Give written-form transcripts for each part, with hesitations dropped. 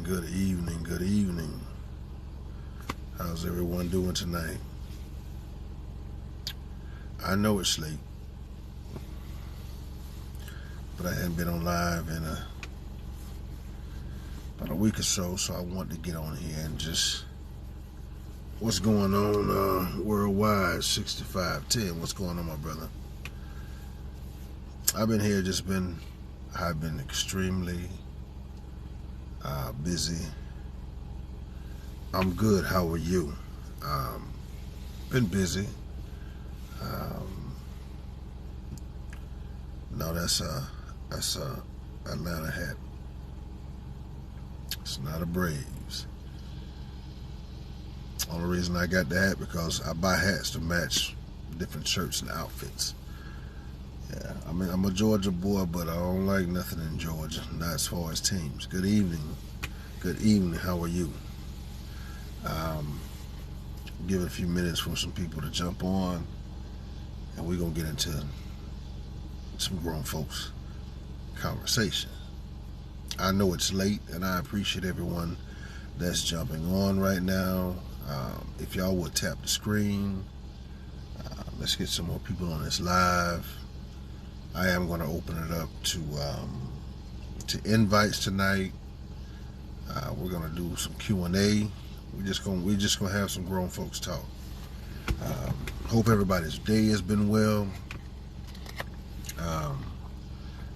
good evening, good evening. How's everyone doing tonight? I know it's late, but I hadn't been on live in about a week or so I wanted to get on here and just, what's going on worldwide, 6510, what's going on, my brother? I've been extremely busy. I'm good. How are you? Been busy. No, that's a Atlanta hat. It's not a Braves. Only reason I got the hat because I buy hats to match different shirts and outfits. Yeah, I mean, I'm a Georgia boy, but I don't like nothing in Georgia, not as far as teams. Good evening. Good evening. How are you? Give it a few minutes for some people to jump on, and we're going to get into some grown folks conversation. I know it's late, and I appreciate everyone that's jumping on right now. If y'all would tap the screen, let's get some more people on this live. I am going to open it up to invites tonight. We're going to do some Q&A. We're just gonna have some grown folks talk. Hope everybody's day has been well.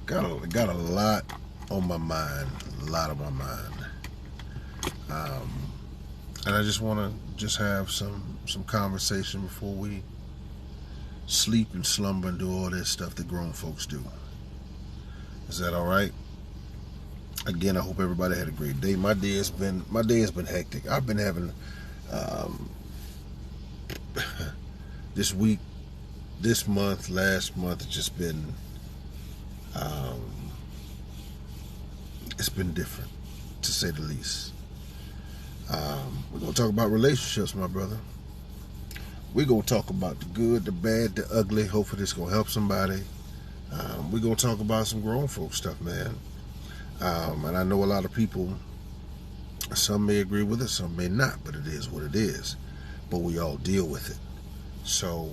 Got a lot on my mind, and I just want to have some conversation before we sleep and slumber and do all this stuff that grown folks do. Is that all right? Again, I hope everybody had a great day. My day has been hectic. I've been having this week, this month, last month, it's just been it's been different, to say the least. We're gonna talk about relationships, my brother. We're gonna talk about the good, the bad, the ugly. Hopefully this gonna help somebody. We're gonna talk about some grown folk stuff, man. And I know a lot of people, some may agree with it, some may not, but it is what it is. But we all deal with it. So,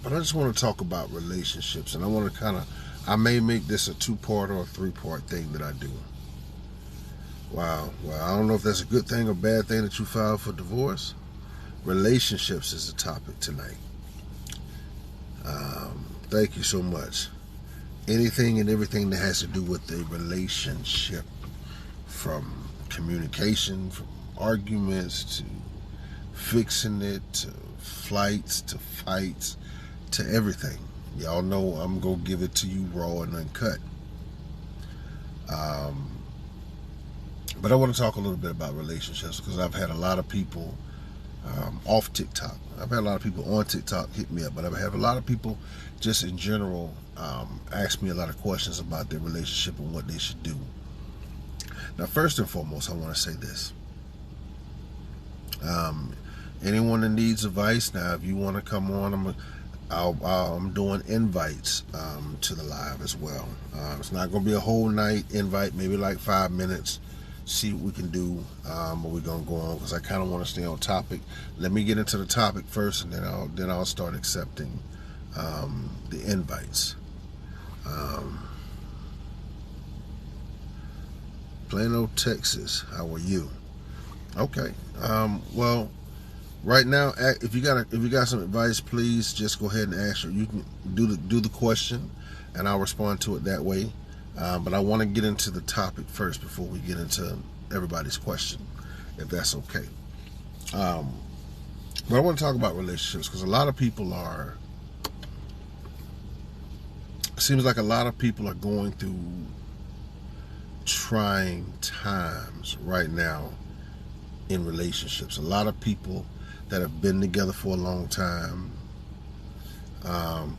but I just want to talk about relationships, and I want to I may make this a 2-part or a 3-part thing that I do. Wow. Well, I don't know if that's a good thing or bad thing that you filed for divorce. Relationships is the topic tonight. Thank you so much. Anything and everything that has to do with a relationship, from communication, from arguments to fixing it, to flights, to fights, to everything. Y'all know I'm going to give it to you raw and uncut. But I want to talk a little bit about relationships because I've had a lot of people off TikTok. I've had a lot of people on TikTok hit me up, but I've had a lot of people just in general ask me a lot of questions about their relationship and what they should do. Now, first and foremost, I want to say this. Anyone that needs advice, now if you want to come on, I'm doing invites to the live as well. It's not going to be a whole night invite, maybe like 5 minutes. See what we can do, but we're gonna go on because I kind of want to stay on topic. Let me get into the topic first, and then I'll start accepting the invites. Plano, Texas. How are you? Okay. Well, right now, if you got some advice, please just go ahead and ask her. You can do the question, and I'll respond to it that way. But I want to get into the topic first before we get into everybody's question, if that's okay. But I want to talk about relationships because a lot of people seems like a lot of people are going through trying times right now in relationships. A lot of people that have been together for a long time,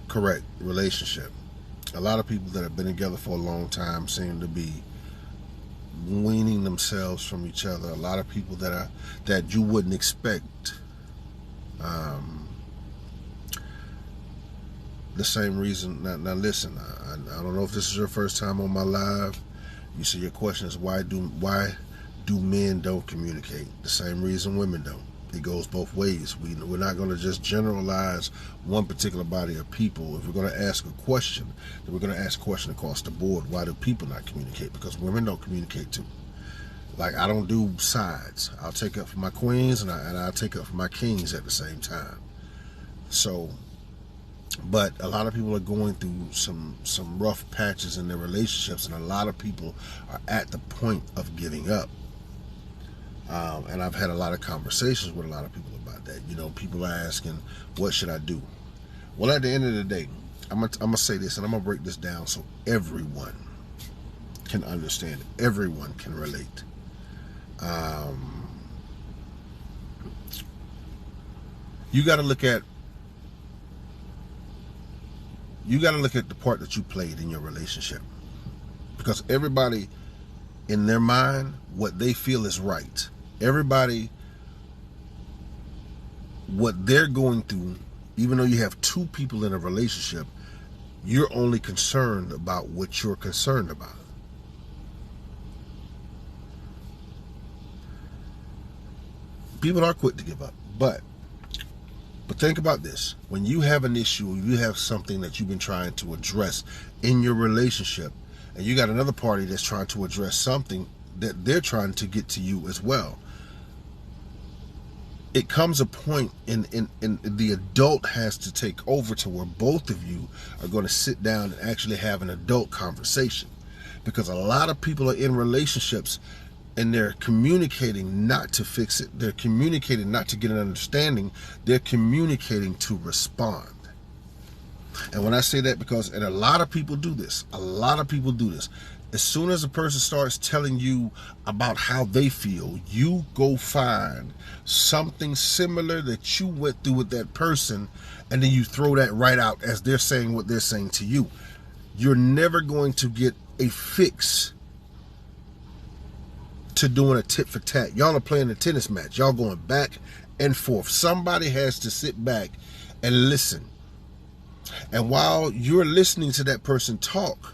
correct, relationship. A lot of people that have been together for a long time seem to be weaning themselves from each other. A lot of people that you wouldn't expect. The same reason. Now listen, I don't know if this is your first time on my live. You see, your question is why do men don't communicate. The same reason women don't. It goes both ways. We're not going to just generalize one particular body of people. If we're going to ask a question, then we're going to ask a question across the board. Why do people not communicate? Because women don't communicate too. Like, I don't do sides. I'll take up for my queens and I'll take up for my kings at the same time. So, but a lot of people are going through some rough patches in their relationships, and a lot of people are at the point of giving up. And I've had a lot of conversations with a lot of people about that. You know, people are asking, what should I do? Well, at the end of the day, I'm gonna say this, and I'm gonna break this down so everyone can understand it. Everyone can relate. You got to look at the part that you played in your relationship, because everybody in their mind, what they feel is right. Everybody, what they're going through, even though you have two people in a relationship, you're only concerned about what you're concerned about. People are quick to give up, but think about this. When you have an issue, you have something that you've been trying to address in your relationship, and you got another party that's trying to address something that they're trying to get to you as well. It comes a point in the adult has to take over to where both of you are going to sit down and actually have an adult conversation. Because a lot of people are in relationships and they're communicating not to fix it. They're communicating not to get an understanding. They're communicating to respond. And when I say that, and a lot of people do this. As soon as a person starts telling you about how they feel, you go find something similar that you went through with that person, and then you throw that right out as they're saying what they're saying to you. You're never going to get a fix to doing a tit for tat. Y'all are playing a tennis match. Y'all going back and forth. Somebody has to sit back and listen. And while you're listening to that person talk,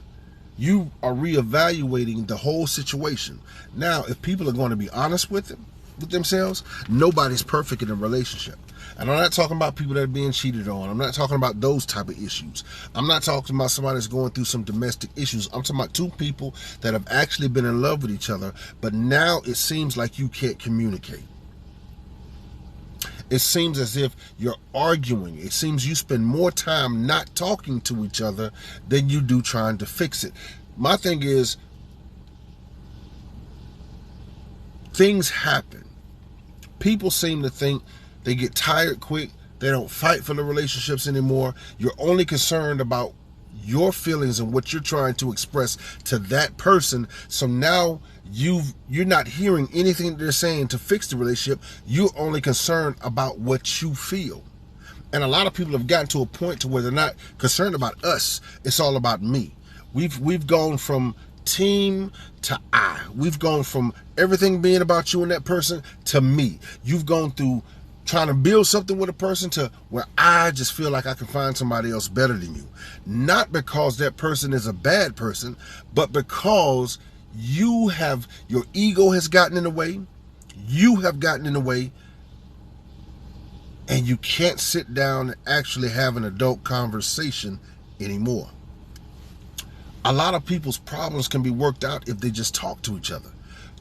you are reevaluating the whole situation. Now, if people are going to be honest with themselves, nobody's perfect in a relationship. And I'm not talking about people that are being cheated on. I'm not talking about those type of issues. I'm not talking about somebody that's going through some domestic issues. I'm talking about two people that have actually been in love with each other, but now it seems like you can't communicate. It seems as if you're arguing. It seems you spend more time not talking to each other than you do trying to fix it. My thing is, things happen. People seem to think they get tired quick. They don't fight for the relationships anymore. You're only concerned about your feelings and what you're trying to express to that person. So now you're not hearing anything that they're saying to fix the relationship. You're only concerned about what you feel. And a lot of people have gotten to a point to where they're not concerned about us. It's all about me. We've gone from team to I. We've gone from everything being about you and that person to me. You've gone through trying to build something with a person to where I just feel like I can find somebody else better than you. Not because that person is a bad person, but because your ego has gotten in the way. You have gotten in the way, and you can't sit down and actually have an adult conversation anymore. A lot of people's problems can be worked out if they just talk to each other.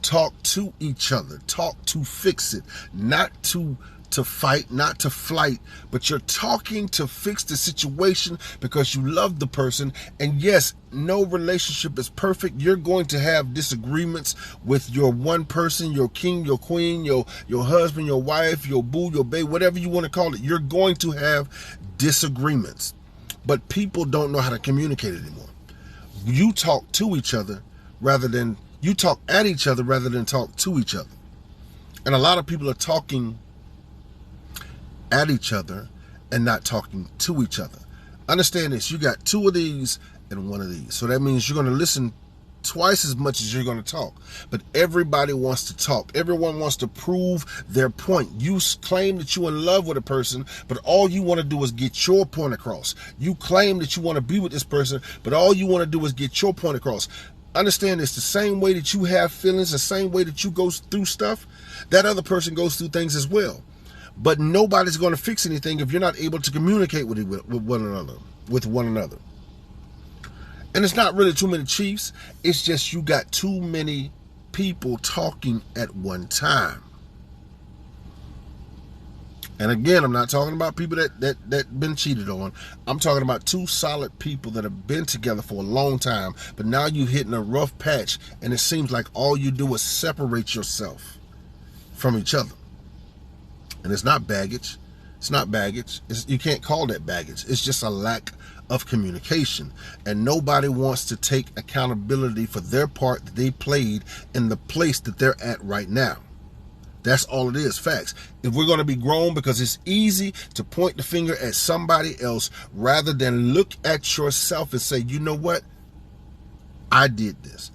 Talk to each other. Talk to fix it. Not to fight, not to flight, but you're talking to fix the situation because you love the person. And yes, no relationship is perfect. You're going to have disagreements with your one person, your king, your queen, your husband, your wife, your boo, your babe, whatever you want to call it. You're going to have disagreements, but people don't know how to communicate anymore. You talk to each other you talk at each other rather than talk to each other. And a lot of people are talking at each other and not talking to each other. Understand this, you got two of these and one of these. So that means you're going to listen twice as much as you're going to talk. But everybody wants to talk. Everyone wants to prove their point. You claim that you're in love with a person, but all you want to do is get your point across. You claim that you want to be with this person, but all you want to do is get your point across. Understand this, the same way that you have feelings, the same way that you go through stuff, that other person goes through things as well. But nobody's going to fix anything if you're not able to communicate with one another. And it's not really too many chiefs. It's just you got too many people talking at one time. And again, I'm not talking about people that been cheated on. I'm talking about two solid people that have been together for a long time, but now you're hitting a rough patch, and it seems like all you do is separate yourself from each other. And it's not baggage. It's not baggage. You can't call that baggage. It's just a lack of communication. And nobody wants to take accountability for their part that they played in the place that they're at right now. That's all it is, facts. If we're going to be grown, because it's easy to point the finger at somebody else rather than look at yourself and say, you know what? I did this.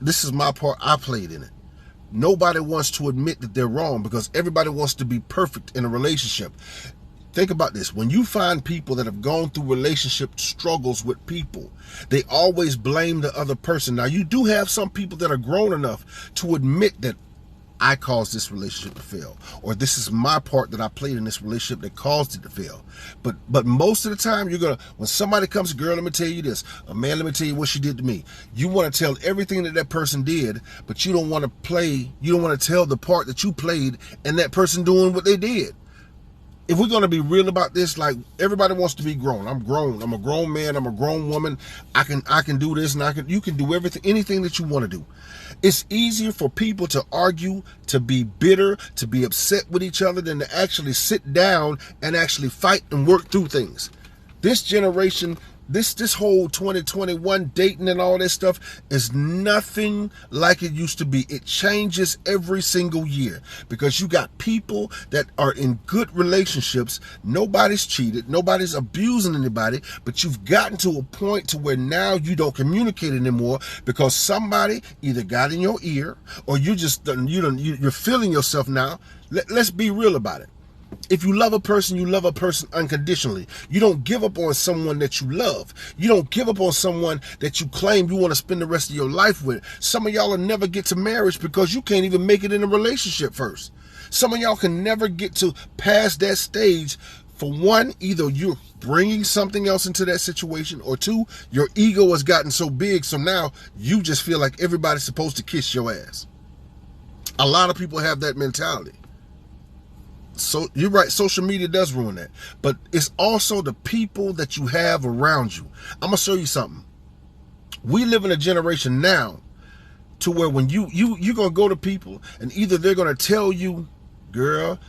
This is my part. I played in it. Nobody wants to admit that they're wrong because everybody wants to be perfect in a relationship. Think about this. When you find people that have gone through relationship struggles with people, they always blame the other person. Now, you do have some people that are grown enough to admit that I caused this relationship to fail, or this is my part that I played in this relationship that caused it to fail. But most of the time, when somebody comes, girl, let me tell you this, a man, let me tell you what she did to me. You want to tell everything that person did, but you don't want to tell the part that you played in that person doing what they did. If we're going to be real about this, like, everybody wants to be grown. I'm grown. I'm a grown man. I'm a grown woman. I can do this, and you can do anything that you want to do. It's easier for people to argue, to be bitter, to be upset with each other than to actually sit down and actually fight and work through things. This generation, this whole 2021 dating and all this stuff is nothing like it used to be. It changes every single year because you got people that are in good relationships. Nobody's cheated. Nobody's abusing anybody, but you've gotten to a point to where now you don't communicate anymore because somebody either got in your ear or you're feeling yourself now. Let's be real about it. If you love a person, you love a person unconditionally. You don't give up on someone that you love. You don't give up on someone that you claim you want to spend the rest of your life with. Some of y'all will never get to marriage because you can't even make it in a relationship first. Some of y'all can never get to past that stage. For one, either you're bringing something else into that situation, or two, your ego has gotten so big, so now you just feel like everybody's supposed to kiss your ass. A lot of people have that mentality. So you're right, social media does ruin that. But it's also the people that you have around you. I'm going to show you something. We live in a generation now to where when you're going to go to people and either they're going to tell you, girl,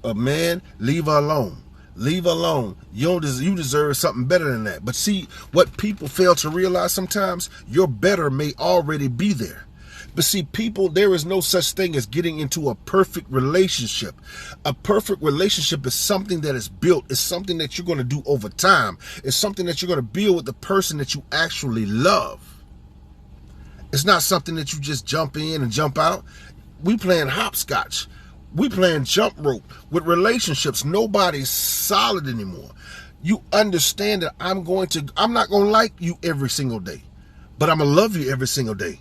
a man, leave her alone. Leave her alone. You deserve something better than that. But see, what people fail to realize sometimes, your better may already be there. But see, people, there is no such thing as getting into a perfect relationship. A perfect relationship is something that is built. It's something that you're going to do over time. It's something that you're going to build with the person that you actually love. It's not something that you just jump in and jump out. We playing hopscotch. We playing jump rope with relationships. Nobody's solid anymore. You understand that I'm not going to like you every single day, but I'm going to love you every single day.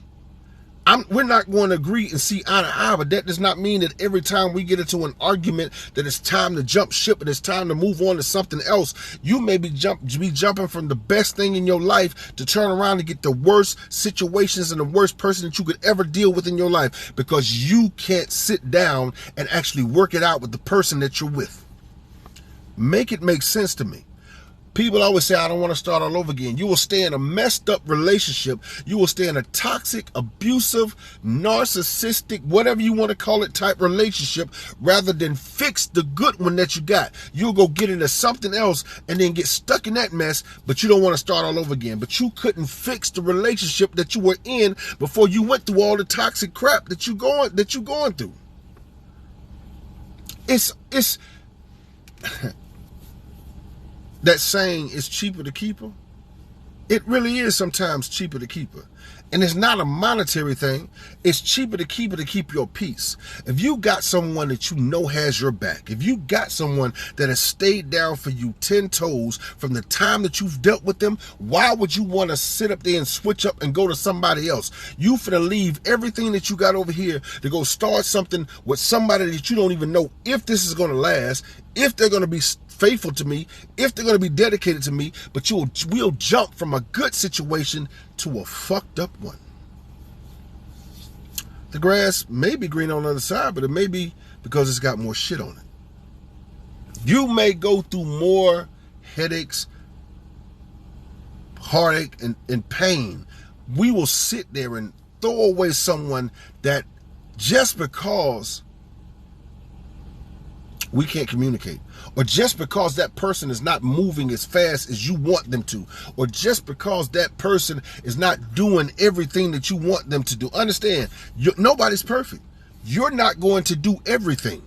We're not going to agree and see eye to eye, but that does not mean that every time we get into an argument that it's time to jump ship and it's time to move on to something else. You may be jumping from the best thing in your life to turn around and get the worst situations and the worst person that you could ever deal with in your life because you can't sit down and actually work it out with the person that you're with. Make it make sense to me. People always say, I don't want to start all over again. You will stay in a messed up relationship. You will stay in a toxic, abusive, narcissistic, whatever you want to call it, type relationship rather than fix the good one that you got. You'll go get into something else and then get stuck in that mess, but you don't want to start all over again. But you couldn't fix the relationship that you were in before you went through all the toxic crap that you're going through. It's that saying is cheaper to keep her. It really is sometimes cheaper to keep her. And it's not a monetary thing. It's cheaper to keep your peace. If you got someone that you know has your back, if you got someone that has stayed down for you 10 toes from the time that you've dealt with them, why would you want to sit up there and switch up and go to somebody else? You finna leave everything that you got over here to go start something with somebody that you don't even know if this is going to last, if they're going to be faithful to me, if they're going to be dedicated to me, but we'll jump from a good situation to a fucked up one. The grass may be green on the other side, but it may be because it's got more shit on it. You may go through more headaches, heartache, and pain. We will sit there and throw away someone that just because we can't communicate, or just because that person is not moving as fast as you want them to, or just because that person is not doing everything that you want them to do. Understand, nobody's perfect. You're not going to do everything.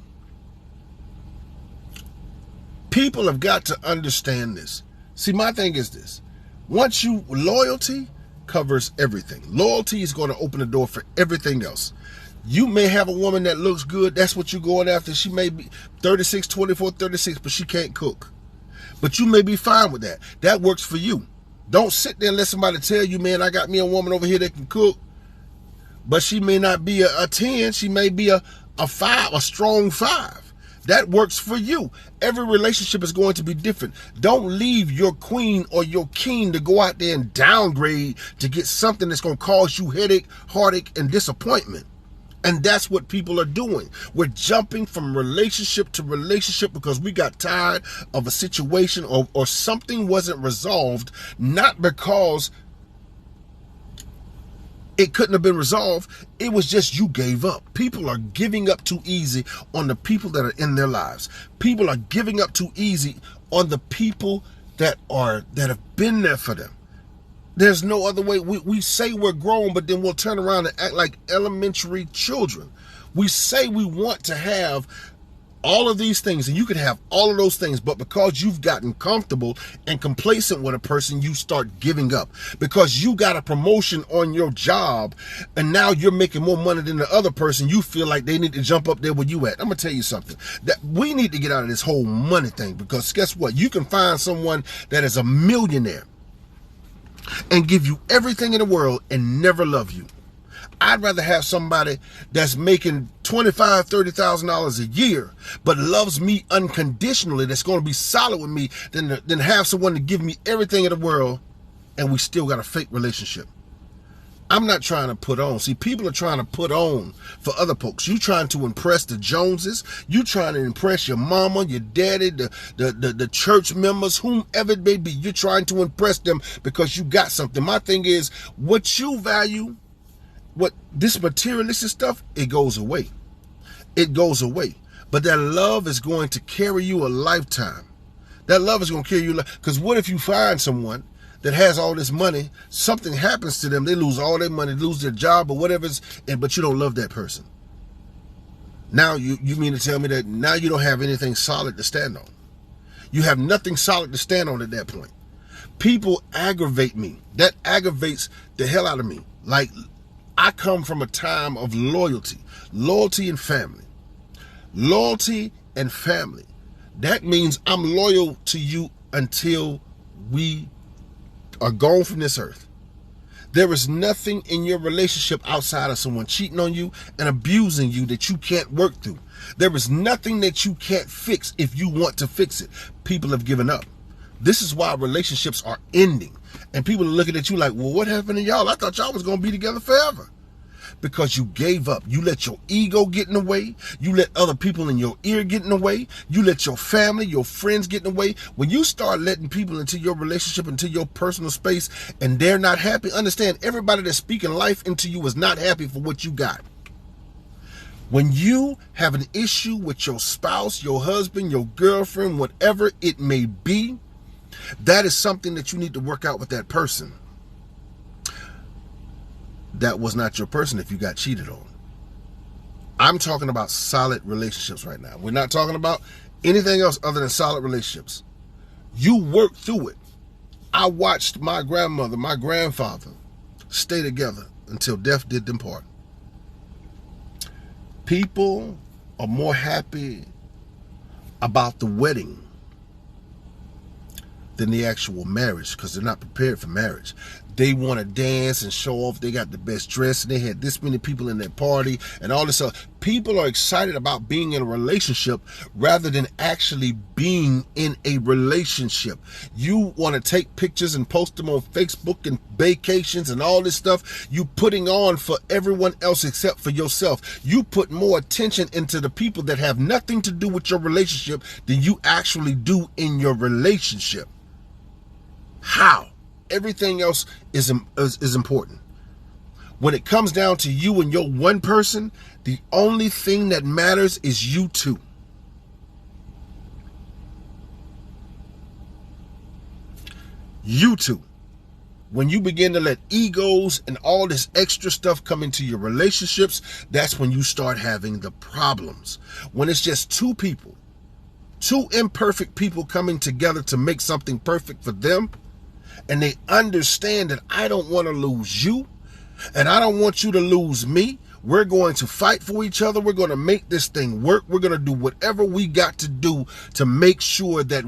People have got to understand this. See, my thing is this. Loyalty covers everything. Loyalty is going to open the door for everything else. You may have a woman that looks good. That's what you're going after. She may be 36, 24, 36, but she can't cook. But you may be fine with that. That works for you. Don't sit there and let somebody tell you, man, I got me a woman over here that can cook. But she may not be a 10. She may be a 5, a strong 5. That works for you. Every relationship is going to be different. Don't leave your queen or your king to go out there and downgrade to get something that's going to cause you headache, heartache, and disappointment. And that's what people are doing. We're jumping from relationship to relationship because we got tired of a situation or something wasn't resolved, not because it couldn't have been resolved. It was just you gave up. People are giving up too easy on the people that are in their lives. People are giving up too easy on the people that have been there for them. There's no other way. We say we're grown, but then we'll turn around and act like elementary children. We say we want to have all of these things, and you can have all of those things, but because you've gotten comfortable and complacent with a person, you start giving up. Because you got a promotion on your job, and now you're making more money than the other person, you feel like they need to jump up there where you at. I'm going to tell you something. That we need to get out of this whole money thing, because guess what? You can find someone that is a millionaire and give you everything in the world and never love you. I'd rather have somebody that's making $25,000, $30,000 a year, but loves me unconditionally, that's going to be solid with me, than have someone to give me everything in the world and we still got a fake relationship. I'm not trying to put on. See, people are trying to put on for other folks. You trying to impress the Joneses. You trying to impress your mama, your daddy, the church members, whomever it may be. You're trying to impress them because you got something. My thing is, what you value, what this materialistic stuff, it goes away. It goes away. But that love is going to carry you a lifetime. That love is going to carry you. Because what if you find someone that has all this money, something happens to them, they lose all their money, lose their job or whatever, but you don't love that person. Now you mean to tell me that now you don't have anything solid to stand on? You have nothing solid to stand on at that point. People aggravate me. That aggravates the hell out of me. Like, I come from a time of loyalty and family. Loyalty and family. That means I'm loyal to you until we are gone from this earth. There is nothing in your relationship outside of someone cheating on you and abusing you that you can't work through. There is nothing that you can't fix if you want to fix it. People have given up. This is why relationships are ending. And people are looking at you like, well, what happened to y'all? I thought y'all was going to be together forever. Because you gave up. You let your ego get in the way. You let other people in your ear get in the way. You let your family, your friends get in the way. When you start letting people into your relationship, into your personal space, and they're not happy, understand, everybody that's speaking life into you is not happy for what you got. When you have an issue with your spouse, your husband, your girlfriend, whatever it may be, that is something that you need to work out with that person. That was not your person if you got cheated on. I'm talking about solid relationships right now. We're not talking about anything else other than solid relationships. You work through it. I watched my grandmother, my grandfather stay together until death did them part. People are more happy about the wedding than the actual marriage, because they're not prepared for marriage. They want to dance and show off. They got the best dress, and they had this many people in their party and all this stuff. People are excited about being in a relationship rather than actually being in a relationship. You want to take pictures and post them on Facebook and vacations and all this stuff. You putting on for everyone else except for yourself. You put more attention into the people that have nothing to do with your relationship than you actually do in your relationship. How? Everything else is important. When it comes down to you and your one person, the only thing that matters is you two. You two. When you begin to let egos and all this extra stuff come into your relationships, that's when you start having the problems. When it's just two people, two imperfect people coming together to make something perfect for them, and they understand that I don't want to lose you, and I don't want you to lose me. We're going to fight for each other. We're going to make this thing work. We're going to do whatever we got to do to make sure that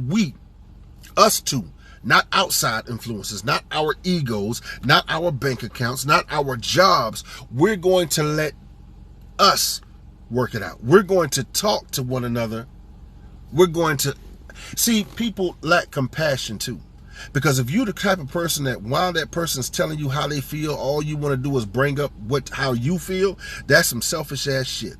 us two, not outside influences, not our egos, not our bank accounts, not our jobs, we're going to let us work it out. We're going to talk to one another. We're going to see, people lack compassion too. Because if you're the type of person that while that person's telling you how they feel, all you want to do is bring up how you feel, that's some selfish ass shit.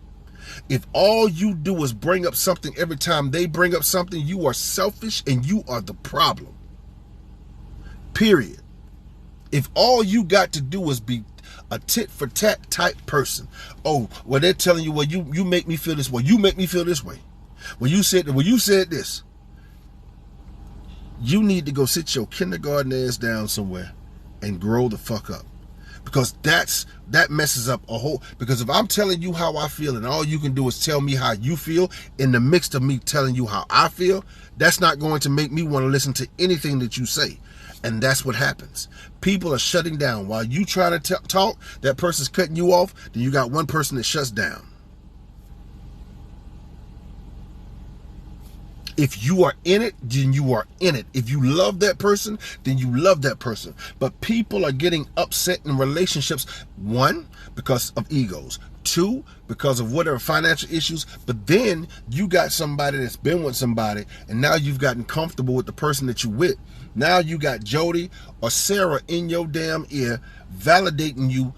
If all you do is bring up something every time they bring up something, you are selfish and you are the problem. Period. If all you got to do is be a tit for tat type person, oh, well, they're telling you, well, you make me feel this way, you make me feel this way. When you said this, you need to go sit your kindergarten ass down somewhere and grow the fuck up. Because that messes up a whole, because if I'm telling you how I feel and all you can do is tell me how you feel in the midst of me telling you how I feel, that's not going to make me want to listen to anything that you say. And that's what happens. People are shutting down. While you try to talk, that person's cutting you off, then you got one person that shuts down. If you are in it, then you are in it. If you love that person, then you love that person. But people are getting upset in relationships, one, because of egos. Two, because of whatever financial issues. But then you got somebody that's been with somebody, and now you've gotten comfortable with the person that you with. Now you got Jody or Sarah in your damn ear, validating you,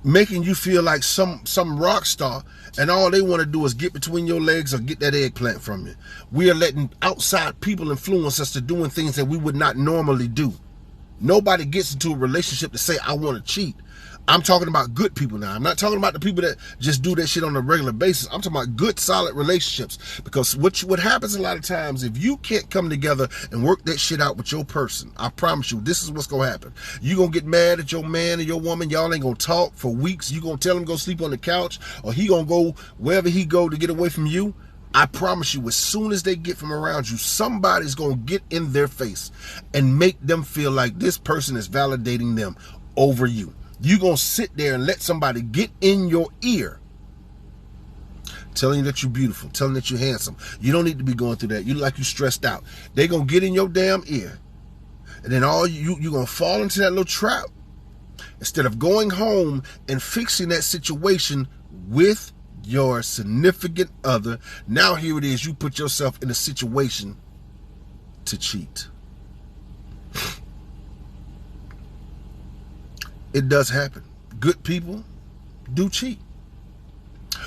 making you feel like some rock star, and all they want to do is get between your legs or get that eggplant from you. We are letting outside people influence us to doing things that we would not normally do. Nobody gets into a relationship to say, I want to cheat. I'm talking about good people now. I'm not talking about the people that just do that shit on a regular basis. I'm talking about good, solid relationships. Because what happens a lot of times, if you can't come together and work that shit out with your person, I promise you, this is what's going to happen. You're going to get mad at your man or your woman. Y'all ain't going to talk for weeks. You're going to tell him to go sleep on the couch, or he going to go wherever he go to get away from you. I promise you, as soon as they get from around you, somebody's going to get in their face and make them feel like this person is validating them over you. You're going to sit there and let somebody get in your ear telling you that you're beautiful, telling you that you're handsome. You don't need to be going through that. You like you stressed out. They're going to get in your damn ear. And then you're going to fall into that little trap. Instead of going home and fixing that situation with your significant other, now here it is, you put yourself in a situation to cheat. It does happen. Good people do cheat.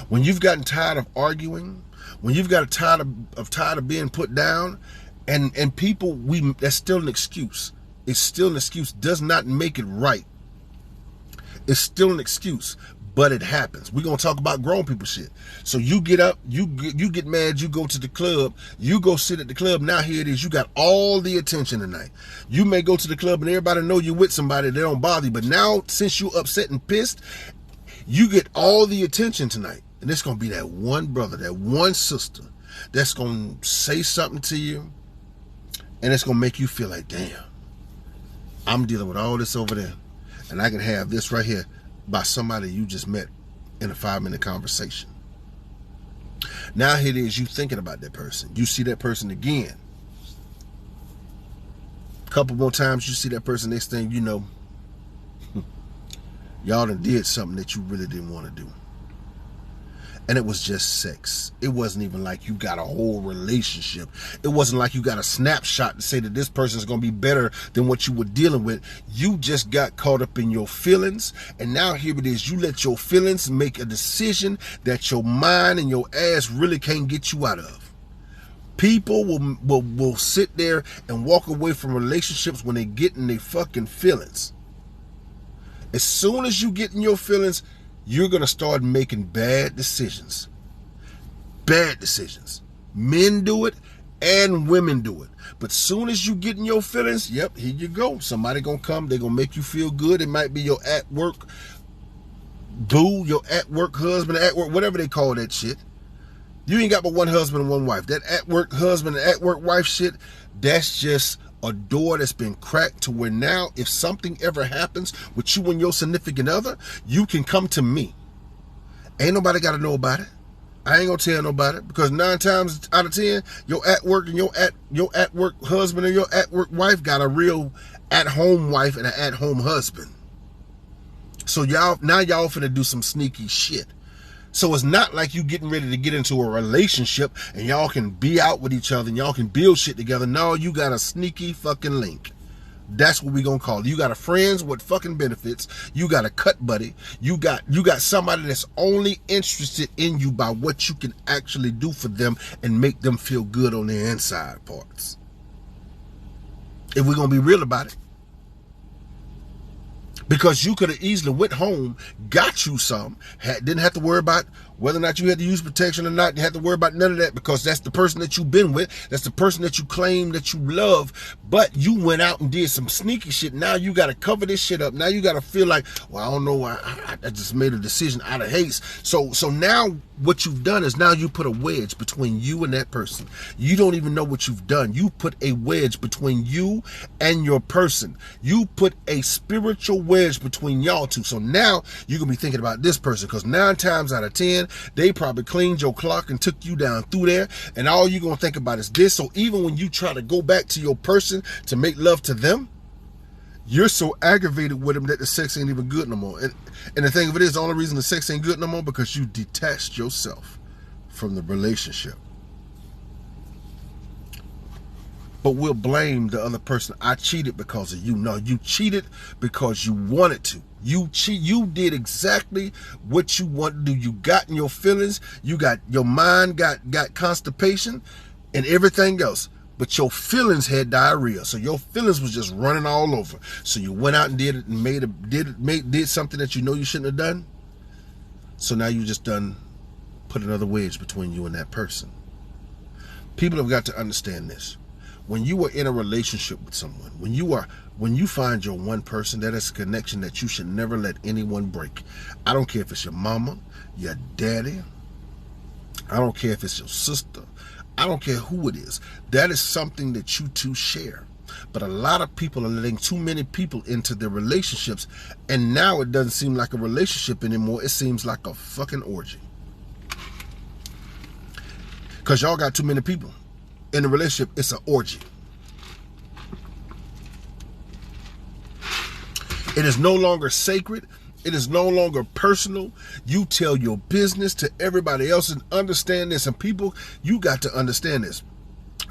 When you've gotten tired of arguing, when you've got tired of being put down, and people, that's still an excuse. It's still an excuse. Does not make it right. It's still an excuse, but it happens. We're gonna talk about grown people shit. So you get up, you get mad, you go to the club, you go sit at the club. Now here it is, you got all the attention tonight. You may go to the club and everybody know you with somebody, they don't bother you. But now, since you upset and pissed, you get all the attention tonight. And it's gonna be that one brother, that one sister that's gonna say something to you, and it's gonna make you feel like, damn, I'm dealing with all this over there. And I can have this right here by somebody you just met in a 5-minute conversation. Now here it is, you thinking about that person. You see that person again. A couple more times, you see that person, next thing you know, y'all done did something that you really didn't want to do. And it was just sex. It wasn't even like you got a whole relationship. It wasn't like you got a snapshot to say that this person is going to be better than what you were dealing with. You just got caught up in your feelings. And now here it is. You let your feelings make a decision that your mind and your ass really can't get you out of. People will sit there and walk away from relationships when they get in their fucking feelings. As soon as you get in your feelings, you're going to start making bad decisions. Bad decisions. Men do it and women do it. But soon as you get in your feelings, yep, here you go. Somebody going to come. They're going to make you feel good. It might be your at work boo, your at work husband, at work, whatever they call that shit. You ain't got but one husband and one wife. That at work husband and at work wife shit, that's just a door that's been cracked to where now if something ever happens with you and your significant other, you can come to me. Ain't nobody got to know about it. I ain't gonna tell nobody, because 9 times out of 10, your at work and your at work husband and your at work wife got a real at home wife and an at home husband. So y'all finna do some sneaky shit. So it's not like you getting ready to get into a relationship and y'all can be out with each other and y'all can build shit together. No, you got a sneaky fucking link. That's what we gonna call it. You got a friends with fucking benefits. You got a cut buddy. You got somebody that's only interested in you by what you can actually do for them and make them feel good on their inside parts. If we're gonna be real about it. Because you could have easily went home, got you some, didn't have to worry about whether or not you had to use protection or not. You had to worry about none of that, because that's the person that you've been with. That's the person that you claim that you love. But you went out and did some sneaky shit. Now you got to cover this shit up. Now you got to feel like, well, I don't know. I just made a decision out of haste. So now what you've done is now you put a wedge between you and that person. You don't even know what you've done. You put a wedge between you and your person. You put a spiritual wedge between y'all two. So now you're going to be thinking about this person, because 9 times out of 10, they probably cleaned your clock and took you down through there, and all you're going to think about is this. So even when you try to go back to your person to make love to them, you're so aggravated with them that the sex ain't even good no more. And the thing of it is, the only reason the sex ain't good no more because you detached yourself from the relationship. But we'll blame the other person. I cheated because of you. No, you cheated because you wanted to. You did exactly what you wanted to do. You got in your feelings. Your mind got constipation and everything else. But your feelings had diarrhea. So your feelings was just running all over. So you went out and did it and did something that you know you shouldn't have done. So now you just put another wedge between you and that person. People have got to understand this. When you are in a relationship with someone, when you find your one person, that is a connection that you should never let anyone break. I don't care if it's your mama, your daddy. I don't care if it's your sister. I don't care who it is. That is something that you two share. But a lot of people are letting too many people into their relationships, and now it doesn't seem like a relationship anymore. It seems like a fucking orgy. Because y'all got too many people in a relationship. It's an orgy. It is no longer sacred. It is no longer personal. You tell your business to everybody else, and understand this. And people, you got to understand this.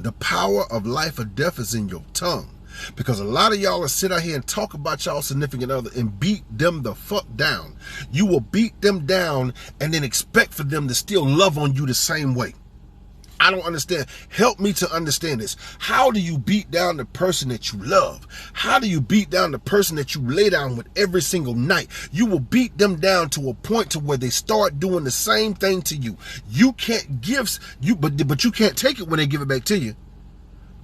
The power of life or death is in your tongue. Because a lot of y'all will sit out here and talk about y'all significant other and beat them the fuck down. You will beat them down and then expect for them to still love on you the same way. I don't understand. Help me to understand this. How do you beat down the person that you love? How do you beat down the person that you lay down with every single night? You will beat them down to a point to where they start doing the same thing to you. You can't give but you can't take it when they give it back to you.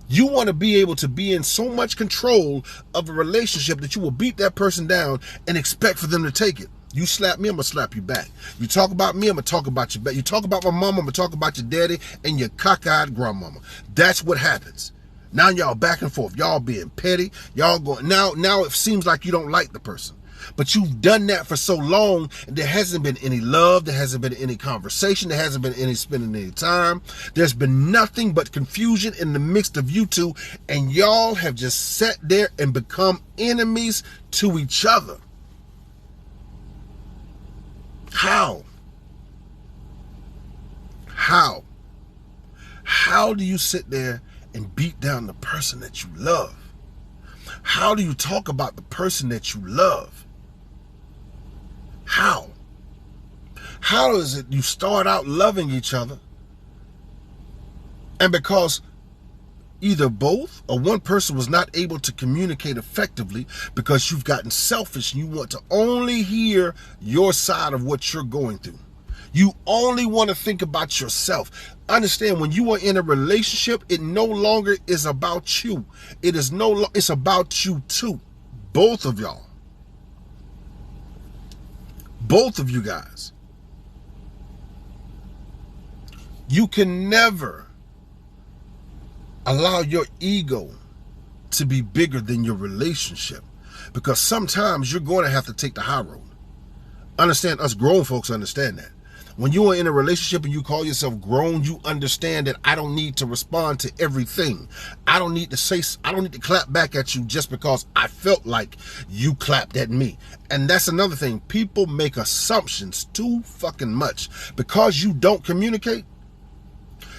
You want to be able to be in so much control of a relationship that you will beat that person down and expect for them to take it. You slap me, I'm going to slap you back. You talk about me, I'm going to talk about you back. You talk about my mama, I'm going to talk about your daddy and your cockeyed grandmama. That's what happens. Now y'all back and forth. Y'all being petty. Y'all going, now it seems like you don't like the person. But you've done that for so long, and there hasn't been any love, there hasn't been any conversation, there hasn't been any spending any time. There's been nothing but confusion in the midst of you two, and y'all have just sat there and become enemies to each other. How? How? How do you sit there and beat down the person that you love? How do you talk about the person that you love? How? How is it you start out loving each other, and because either both or one person was not able to communicate effectively because you've gotten selfish and you want to only hear your side of what you're going through. You only want to think about yourself. Understand, when you are in a relationship, it no longer is about you. It's about you too. Both of y'all. Both of you guys. You can never allow your ego to be bigger than your relationship, because sometimes you're going to have to take the high road. Understand, us grown folks understand that. When you are in a relationship and you call yourself grown, you understand that I don't need to respond to everything. I don't need to clap back at you just because I felt like you clapped at me. And that's another thing. People make assumptions too fucking much. Because you don't communicate,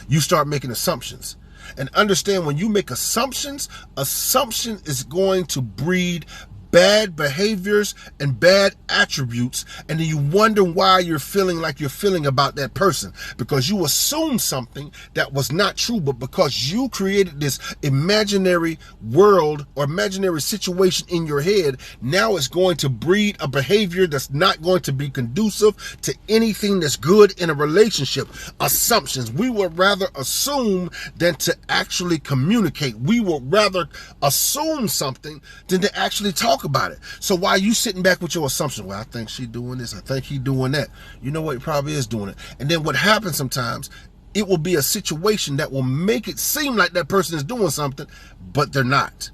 you start making assumptions. And understand, when you make assumptions, assumption is going to breed bad behaviors and bad attributes, and then you wonder why you're feeling like you're feeling about that person, because you assumed something that was not true, but because you created this imaginary world or imaginary situation in your head, now it's going to breed a behavior that's not going to be conducive to anything that's good in a relationship. Assumptions. We would rather assume than to actually communicate. We would rather assume something than to actually talk about it. So why are you sitting back with your assumption? Well, I think she's doing this, I think he's doing that. You know what? He probably is doing it. And then what happens sometimes, it will be a situation that will make it seem like that person is doing something, but they're not.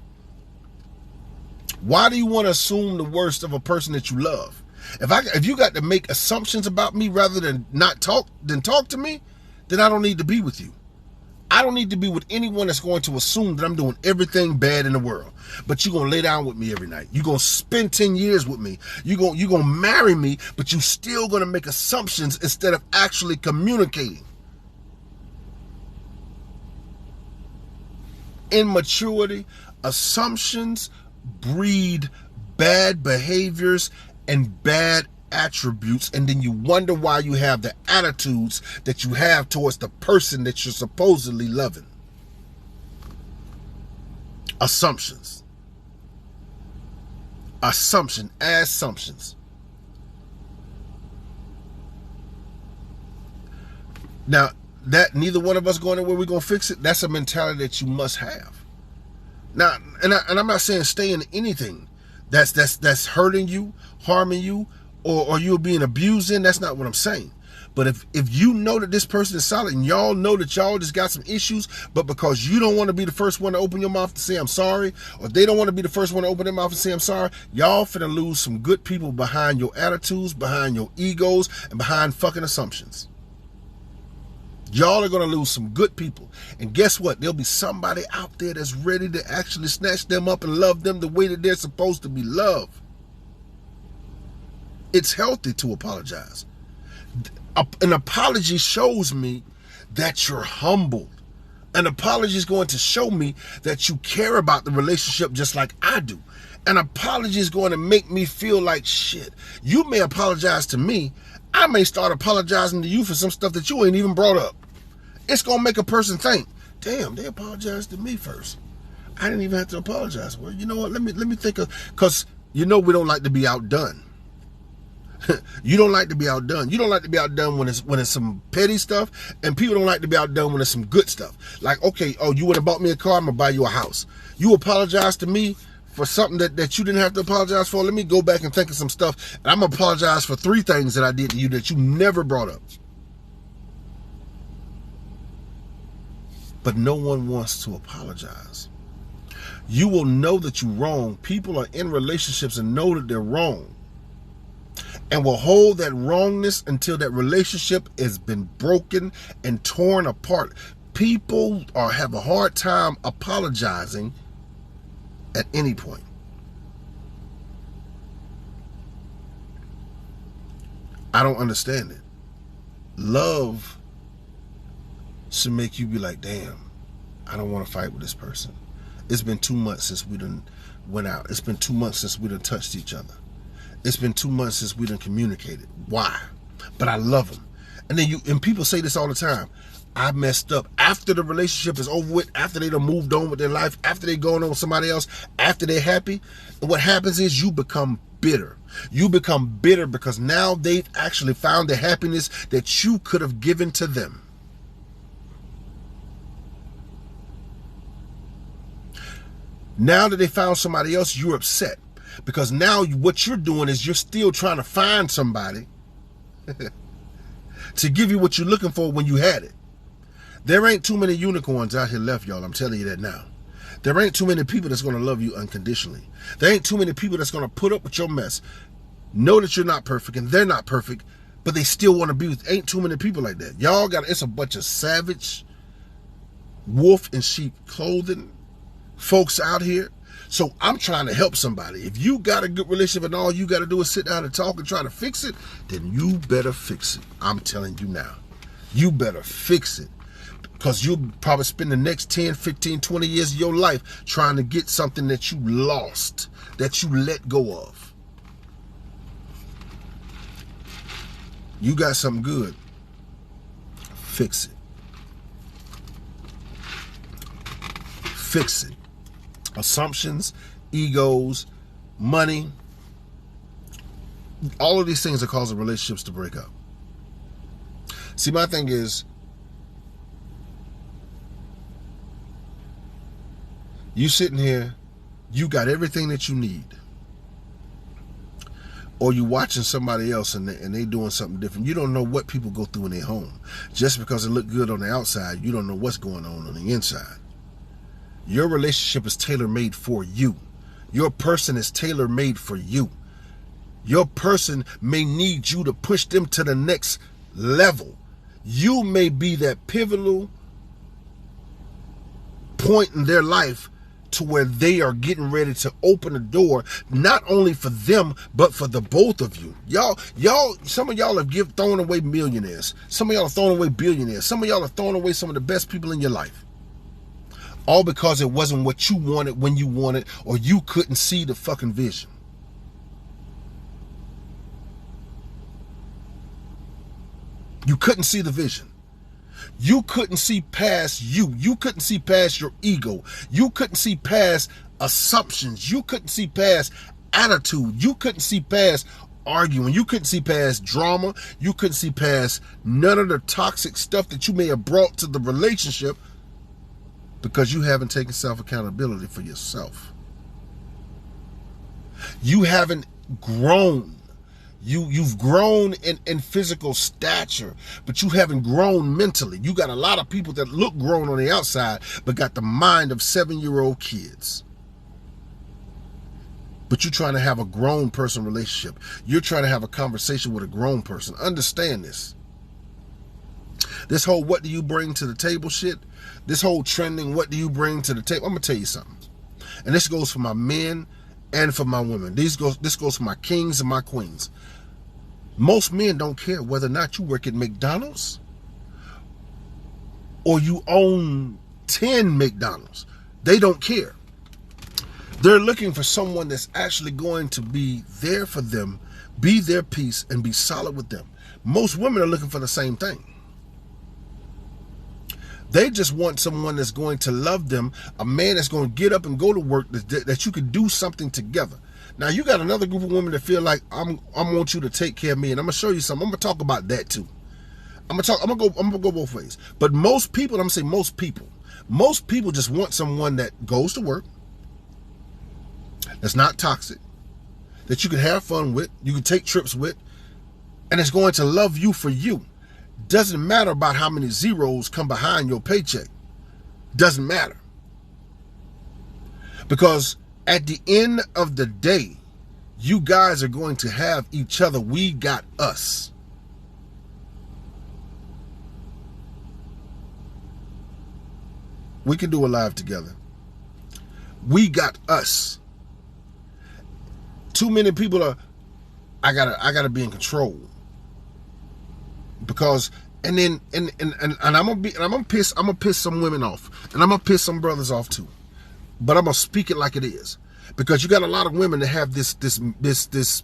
Why do you want to assume the worst of a person that you love? If you got to make assumptions about me rather than talk to me, then I don't need to be with you. I don't need to be with anyone that's going to assume that I'm doing everything bad in the world. But you're going to lay down with me every night. You're going to spend 10 years with me. You're going to marry me, but you're still going to make assumptions instead of actually communicating. Immaturity, assumptions breed bad behaviors and bad attributes, and then you wonder why you have the attitudes that you have towards the person that you're supposedly loving. Assumptions. Assumptions. Now, that neither one of us going to where we're going to fix it, that's a mentality that you must have. Now, and I'm not saying stay in anything that's hurting you, harming you, or you're being abused in. That's not what I'm saying. But if you know that this person is solid, and y'all know that y'all just got some issues, but because you don't want to be the first one to open your mouth to say I'm sorry, or they don't want to be the first one to open their mouth and say I'm sorry, y'all finna lose some good people behind your attitudes, behind your egos, and behind fucking assumptions. Y'all are going to lose some good people. And guess what? There'll be somebody out there that's ready to actually snatch them up and love them the way that they're supposed to be loved. It's healthy to apologize. An apology shows me that you're humbled. An apology is going to show me that you care about the relationship just like I do. An apology is going to make me feel like shit. You may apologize to me. I may start apologizing to you for some stuff that you ain't even brought up. It's going to make a person think, damn, they apologized to me first. I didn't even have to apologize. Well, you know what? Let me think of, because we don't like to be outdone. You don't like to be outdone. You don't like to be outdone when it's some petty stuff, and people don't like to be outdone when it's some good stuff. Like, okay, you would have bought me a car, I'm gonna buy you a house. You apologize to me for something that you didn't have to apologize for. Let me go back and think of some stuff, and I'm gonna apologize for 3 things that I did to you that you never brought up. But no one wants to apologize. You will know that you're wrong. People are in relationships and know that they're wrong. and will hold that wrongness until that relationship has been broken and torn apart. People have a hard time apologizing at any point. I don't understand it. Love should make you be like, damn, I don't want to fight with this person. It's been 2 months since we done went out. It's been 2 months since we done touched each other. It's been 2 months since we done communicated. Why? But I love them. And people say this all the time. I messed up. After the relationship is over with, after they done moved on with their life, after they going on with somebody else, after they're happy, what happens is you become bitter. You become bitter because now they've actually found the happiness that you could have given to them. Now that they found somebody else, you're upset. Because now what you're doing is you're still trying to find somebody to give you what you're looking for when you had it. There ain't too many unicorns out here left, y'all. I'm telling you that now. There ain't too many people that's going to love you unconditionally. There ain't too many people that's going to put up with your mess. Know that you're not perfect and they're not perfect, but they still want to be with. Ain't too many people like that. Y'all it's a bunch of savage wolf in sheep clothing folks out here. So I'm trying to help somebody. If you got a good relationship and all you got to do is sit down and talk and try to fix it, then you better fix it. I'm telling you now. You better fix it. Because you'll probably spend the next 10, 15, 20 years of your life trying to get something that you lost, that you let go of. You got something good. Fix it. Fix it. Assumptions, egos, money, all of these things are causing relationships to break up. See, my thing is, you sitting here, you got everything that you need. Or you watching somebody else and they doing something different. You don't know what people go through in their home. Just because it look good on the outside, you don't know what's going on the inside. Your relationship is tailor-made for you. Your person is tailor-made for you. Your person may need you to push them to the next level. You may be that pivotal point in their life to where they are getting ready to open the door, not only for them, but for the both of you. Some of y'all have thrown away millionaires. Some of y'all have thrown away billionaires. Some of y'all have thrown away some of the best people in your life. All because it wasn't what you wanted when you wanted, or you couldn't see the fucking vision. You couldn't see the vision. You couldn't see past you. You couldn't see past your ego. You couldn't see past assumptions. You couldn't see past attitude. You couldn't see past arguing. You couldn't see past drama. You couldn't see past none of the toxic stuff that you may have brought to the relationship because you haven't taken self-accountability for yourself. You haven't grown. You've grown in physical stature, but you haven't grown mentally. You got a lot of people that look grown on the outside, but got the mind of 7-year-old kids. But you're trying to have a grown person relationship. You're trying to have a conversation with a grown person. Understand this. This whole what do you bring to the table shit, this whole trending what do you bring to the table, I'm going to tell you something. And this goes for my men and for my women. This goes for my kings and my queens. Most men don't care whether or not you work at McDonald's or you own 10 McDonald's. They don't care. They're looking for someone that's actually going to be there for them, be their peace, and be solid with them. Most women are looking for the same thing. They just want someone that's going to love them, a man that's going to get up and go to work, that you can do something together. Now, you got another group of women that feel like I want you to take care of me, and I'm going to show you something. I'm going to talk about that too. I'm going to go both ways. But most people, I'm going to say most people just want someone that goes to work, that's not toxic, that you can have fun with, you can take trips with, and it's going to love you for you. Doesn't matter about how many zeros come behind your paycheck. Doesn't matter. Because at the end of the day, You guys are going to have each other. We got us. We can do a live together. We got us. Too many people are, I gotta be in control. Because and I'm gonna piss some women off. And I'm gonna piss some brothers off too. But I'm gonna speak it like it is. Because you got a lot of women that have this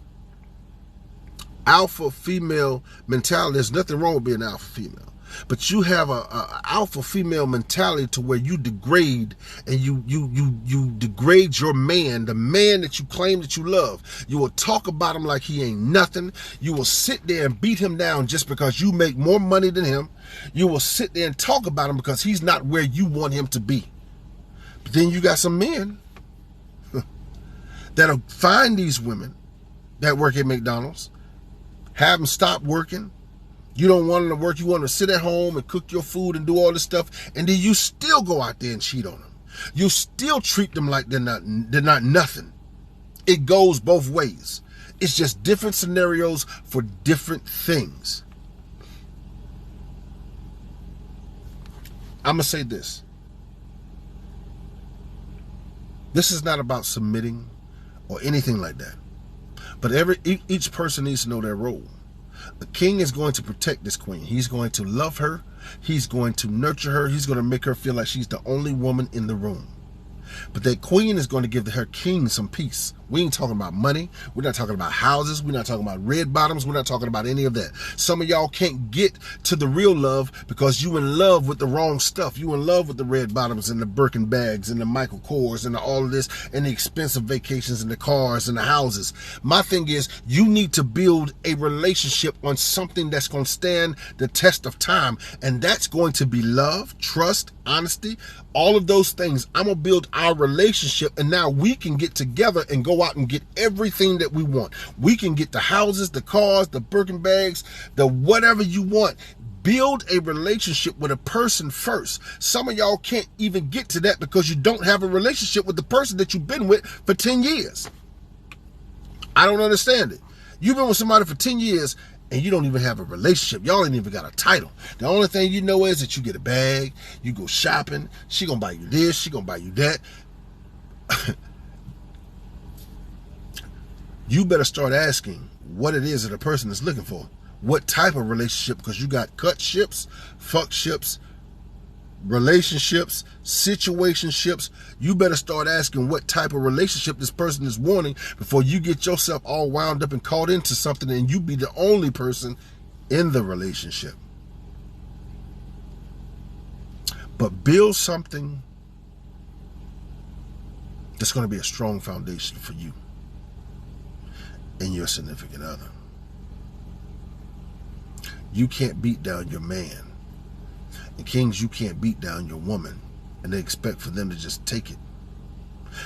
alpha female mentality. There's nothing wrong with being an alpha female. But you have a alpha female mentality to where you degrade and you degrade your man, the man that you claim that you love. You will talk about him like he ain't nothing. You will sit there and beat him down just because you make more money than him. You will sit there and talk about him because he's not where you want him to be. But then you got some men that'll find these women that work at McDonald's, have them stop working. You don't want them to work. You want them to sit at home and cook your food and do all this stuff. And then you still go out there and cheat on them. You still treat them like they're not nothing. It goes both ways. It's just different scenarios for different things. I'm going to say this. This is not about submitting or anything like that. But each person needs to know their role. The king is going to protect this queen. He's going to love her. He's going to nurture her. He's going to make her feel like she's the only woman in the room. But that queen is going to give her king some peace. We ain't talking about money. We're not talking about houses. We're not talking about red bottoms. We're not talking about any of that. Some of y'all can't get to the real love because you in love with the wrong stuff. You in love with the red bottoms and the Birkin bags and the Michael Kors and all of this and the expensive vacations and the cars and the houses. My thing is, you need to build a relationship on something that's going to stand the test of time. And that's going to be love, trust, honesty, all of those things. I'm going to build our relationship, and now we can get together and go out and get everything that we want. We can get the houses, the cars, the Birkin bags, the whatever you want. Build a relationship with a person first. Some of y'all can't even get to that because you don't have a relationship with the person that you've been with for 10 years. I don't understand it. You've been with somebody for 10 years and you don't even have a relationship. Y'all ain't even got a title. The only thing you know is that you get a bag, you go shopping, she gonna buy you this, she gonna buy you that. You better start asking what it is that a person is looking for. What type of relationship? Because you got cut ships, fuck ships, relationships, situationships. You better start asking what type of relationship this person is wanting before you get yourself all wound up and caught into something and you be the only person in the relationship. But build something that's going to be a strong foundation for you and your significant other. You can't beat down your man. And kings, you can't beat down your woman and they expect for them to just take it.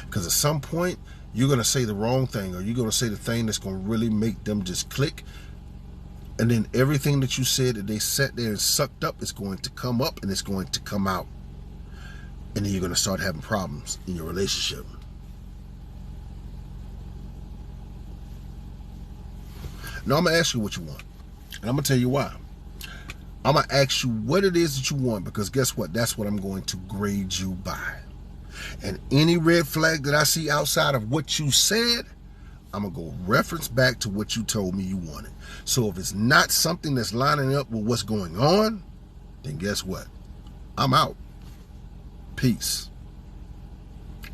Because at some point, you're going to say the wrong thing, or you're going to say the thing that's going to really make them just click. And then everything that you said that they sat there and sucked up is going to come up and it's going to come out. And then you're going to start having problems in your relationship. Now I'm going to ask you what you want. And I'm going to tell you why. I'm going to ask you what it is that you want, because guess what? That's what I'm going to grade you by. And any red flag that I see outside of what you said, I'm going to go reference back to what you told me you wanted. So if it's not something that's lining up with what's going on, then guess what? I'm out. Peace.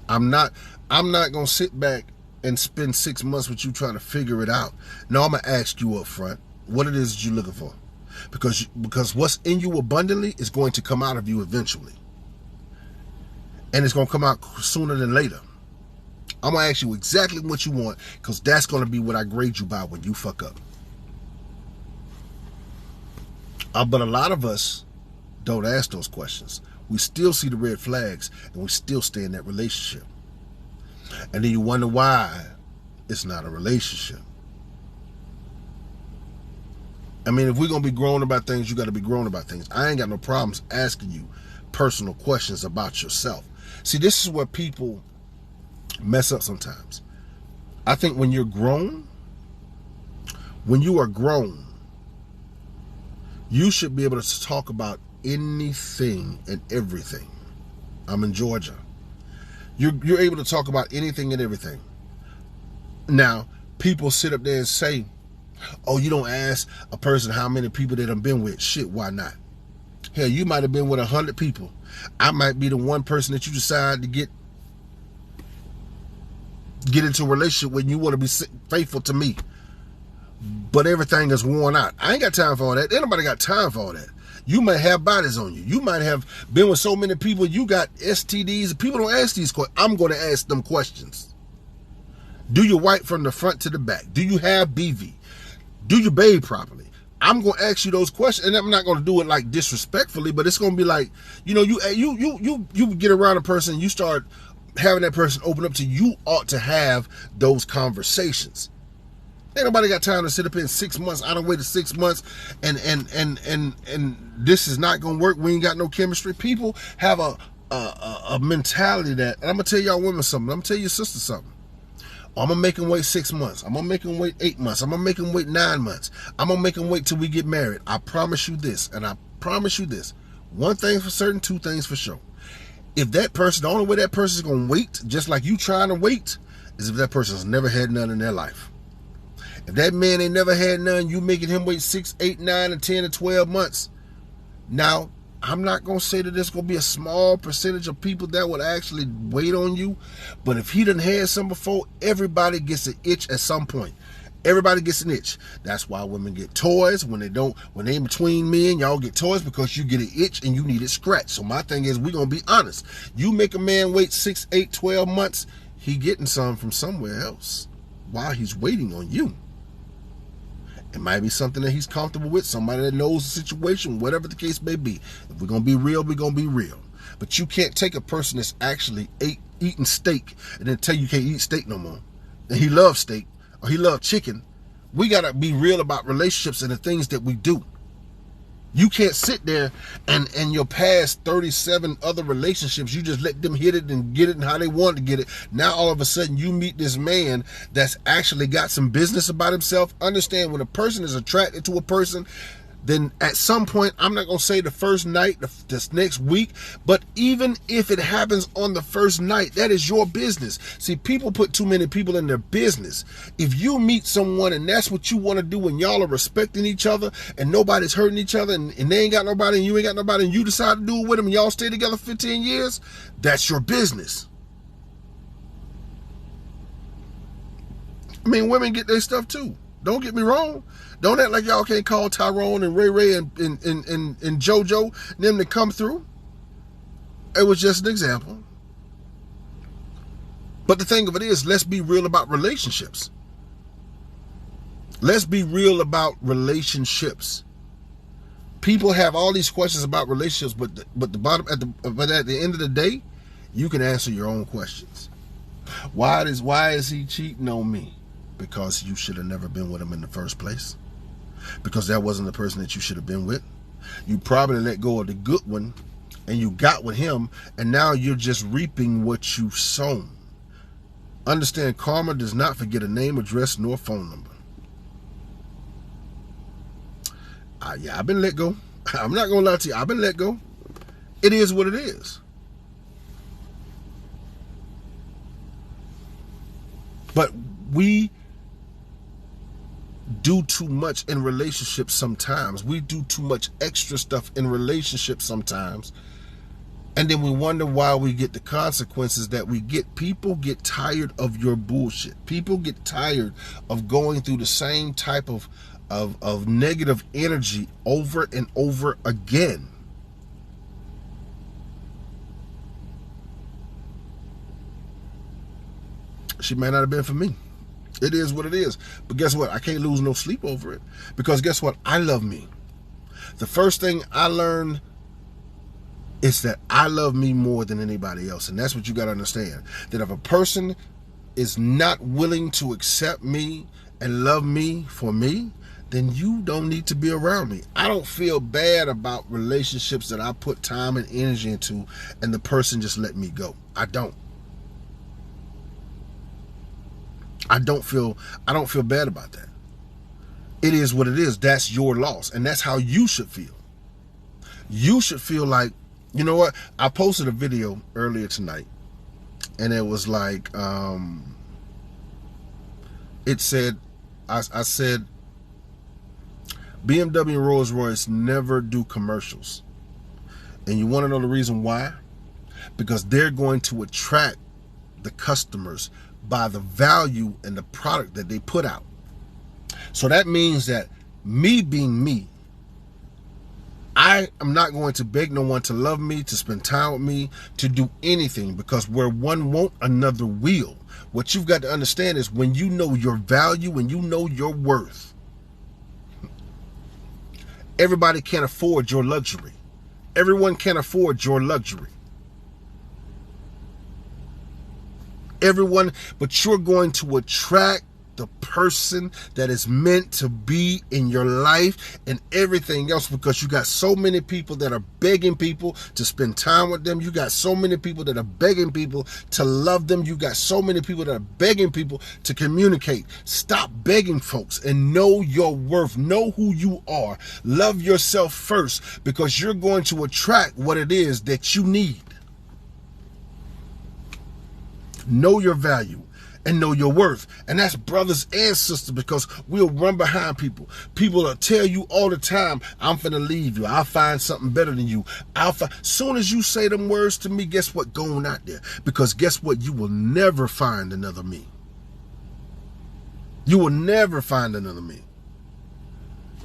I'm not going to sit back and spend 6 months with you trying to figure it out. No, I'm going to ask you up front what it is that you're looking for. Because what's in you abundantly is going to come out of you eventually. And it's going to come out sooner than later. I'm going to ask you exactly what you want, because that's going to be what I grade you by when you fuck up. But a lot of us don't ask those questions. We still see the red flags and we still stay in that relationship. And then you wonder why it's not a relationship. I mean, if we're going to be grown about things, you got to be grown about things. I ain't got no problems asking you personal questions about yourself. See, this is where people mess up sometimes. I think when you're grown, when you are grown, you should be able to talk about anything and everything. I'm in Georgia. You're able to talk about anything and everything. Now, people sit up there and say, oh, you don't ask a person how many people they done been with. Shit, why not? Hell, you might have been with 100 people. I might be the one person that you decide to get into a relationship with, and you want to be faithful to me. But everything is worn out. I ain't got time for all that. Ain't nobody got time for all that. You might have bodies on you. You might have been with so many people, you got STDs. People don't ask these questions. I'm going to ask them questions. Do you wipe from the front to the back? Do you have BV? Do you bathe properly? I'm going to ask you those questions, and I'm not going to do it like disrespectfully, but it's going to be like, you know, you get around a person, and you start having that person open up to you. You ought to have those conversations. Ain't nobody got time to sit up in 6 months. I done waited 6 months, and this is not gonna work. We ain't got no chemistry. People have a mentality that, and I'm gonna tell y'all women something. I'm gonna tell your sister something. I'm gonna make them wait 6 months. I'm gonna make them wait 8 months. I'm gonna make them wait 9 months. I'm gonna make them wait till we get married. I promise you this, and I promise you this. One thing for certain, two things for sure. If that person, the only way that person's gonna wait, just like you trying to wait, is if that person's never had none in their life. If that man ain't never had none, you making him wait 6, 8, 9, and 10, and 12 months. Now, I'm not going to say that there's going to be a small percentage of people that would actually wait on you. But if he done had some before, everybody gets an itch at some point. Everybody gets an itch. That's why women get toys. When they in between men, y'all get toys because you get an itch and you need it scratched. So my thing is, we're going to be honest. You make a man wait 6, 8, 12 months, he getting some from somewhere else while he's waiting on you. It might be something that he's comfortable with, somebody that knows the situation, whatever the case may be. If we're going to be real, we're going to be real. But you can't take a person that's actually eating steak and then tell you can't eat steak no more. And he loves steak or he loves chicken. We got to be real about relationships and the things that we do. You can't sit there and your past 37 other relationships, you just let them hit it and get it and how they want to get it. Now all of a sudden you meet this man that's actually got some business about himself. Understand, when a person is attracted to a person, then at some point, I'm not going to say the first night, this next week, but even if it happens on the first night, that is your business. See, people put too many people in their business. If you meet someone and that's what you want to do and y'all are respecting each other and nobody's hurting each other and they ain't got nobody and you ain't got nobody and you decide to do it with them and y'all stay together 15 years, that's your business. I mean, women get their stuff too. Don't get me wrong. Don't act like y'all can't call Tyrone and Ray Ray and JoJo and them to come through. It was just an example. But the thing of it is, let's be real about relationships. Let's be real about relationships. People have all these questions about relationships, but at the end of the day, you can answer your own questions. Why is he cheating on me? Because you should have never been with him in the first place. Because that wasn't the person that you should have been with. You probably let go of the good one and you got with him, and now you're just reaping what you've sown. Understand, karma does not forget a name, address, nor phone number. Yeah, I've been let go. I'm not going to lie to you. I've been let go. It is what it is. But we do too much in relationships sometimes. We do too much extra stuff in relationships sometimes. And then we wonder why we get the consequences that we get. People get tired of your bullshit. People get tired of going through the same type of negative energy over and over again. She may not have been for me. It is what it is. But guess what? I can't lose no sleep over it. Because guess what? I love me. The first thing I learned is that I love me more than anybody else. And that's what you got to understand. That if a person is not willing to accept me and love me for me, then you don't need to be around me. I don't feel bad about relationships that I put time and energy into and the person just let me go. I don't. I don't feel bad about that. It is what it is. That's your loss, and that's how you should feel. You should feel like, you know what? I posted a video earlier tonight, and it was like, it said, I said, BMW and Rolls Royce never do commercials. And you want to know the reason why? Because they're going to attract the customers by the value and the product that they put out. So that means that me being me, I am not going to beg no one to love me, to spend time with me, to do anything, because where one won't, another will. What you've got to understand is when you know your value, when you know your worth, everybody can't afford your luxury. Everyone can't afford your luxury. Everyone, but you're going to attract the person that is meant to be in your life and everything else, because you got so many people that are begging people to spend time with them. You got so many people that are begging people to love them. You got so many people that are begging people to communicate. Stop begging folks and know your worth. Know who you are. Love yourself first, because you're going to attract what it is that you need. Know your value and know your worth. And that's brothers and sisters, because we'll run behind people. People will tell you all the time, I'm finna leave you. I'll find something better than you. Soon as you say them words to me, guess what? Going out there. Because guess what? You will never find another me. You will never find another me.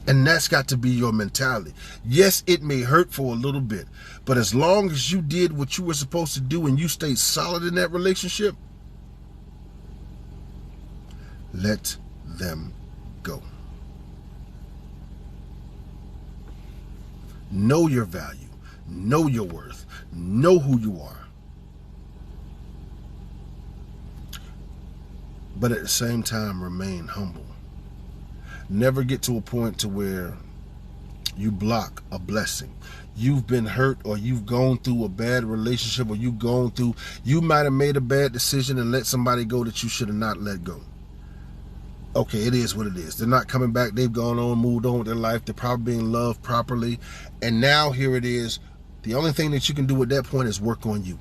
And that's got to be your mentality. Yes, it may hurt for a little bit, but as long as you did what you were supposed to do and you stayed solid in that relationship, let them go. Know your value. Know your worth. Know who you are. But at the same time, remain humble. Never get to a point to where you block a blessing. You've been hurt, or you've gone through a bad relationship, or you might have made a bad decision and let somebody go that you should have not let go. Okay, it is what it is. They're not coming back. They've gone on, moved on with their life. They're probably being loved properly. And now here it is. The only thing that you can do at that point is work on you.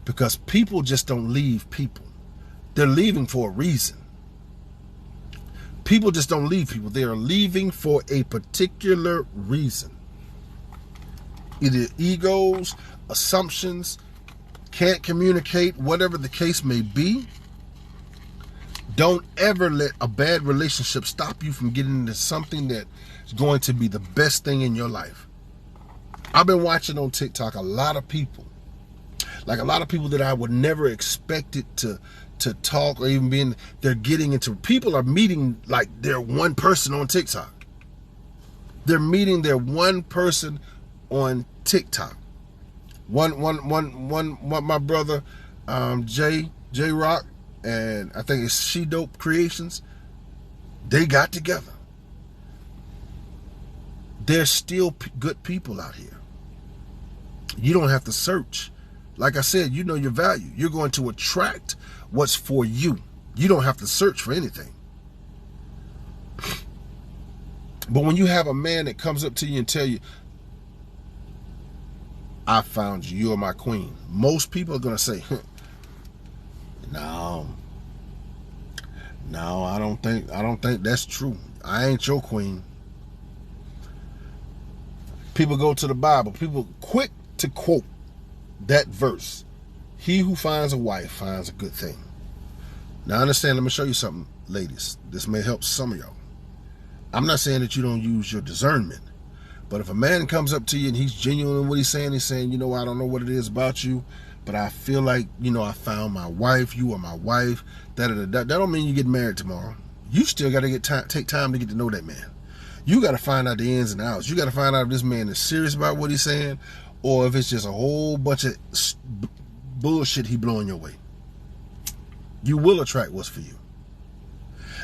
Because people just don't leave people. They're leaving for a reason. People just don't leave people. They are leaving for a particular reason. Either egos, assumptions, can't communicate, whatever the case may be. Don't ever let a bad relationship stop you from getting into something that is going to be the best thing in your life. I've been watching on TikTok a lot of people that I would never expected to talk or even being, they're getting into, people are meeting like they're one person on TikTok. They're meeting their one person on TikTok. One my brother, J Rock, and I think it's She Dope Creations, they got together. There's still good people out here. You don't have to search. Like I said, you know your value. You're going to attract what's for you. You don't have to search for anything. But when you have a man that comes up to you and tell you, I found you, you're my queen, most people are going to say, No, I don't think that's true. I ain't your queen. People go to the Bible. People quick to quote that verse. He who finds a wife finds a good thing. Now understand, let me show you something, ladies. This may help some of y'all. I'm not saying that you don't use your discernment. But if a man comes up to you and he's genuine in what he's saying, I don't know what it is about you, but I feel like, I found my wife, you are my wife, that don't mean you get married tomorrow. You still got to take time to get to know that man. You got to find out the ins and outs. You got to find out if this man is serious about what he's saying, or if it's just a whole bunch of bullshit he blowing your way. You will attract what's for you.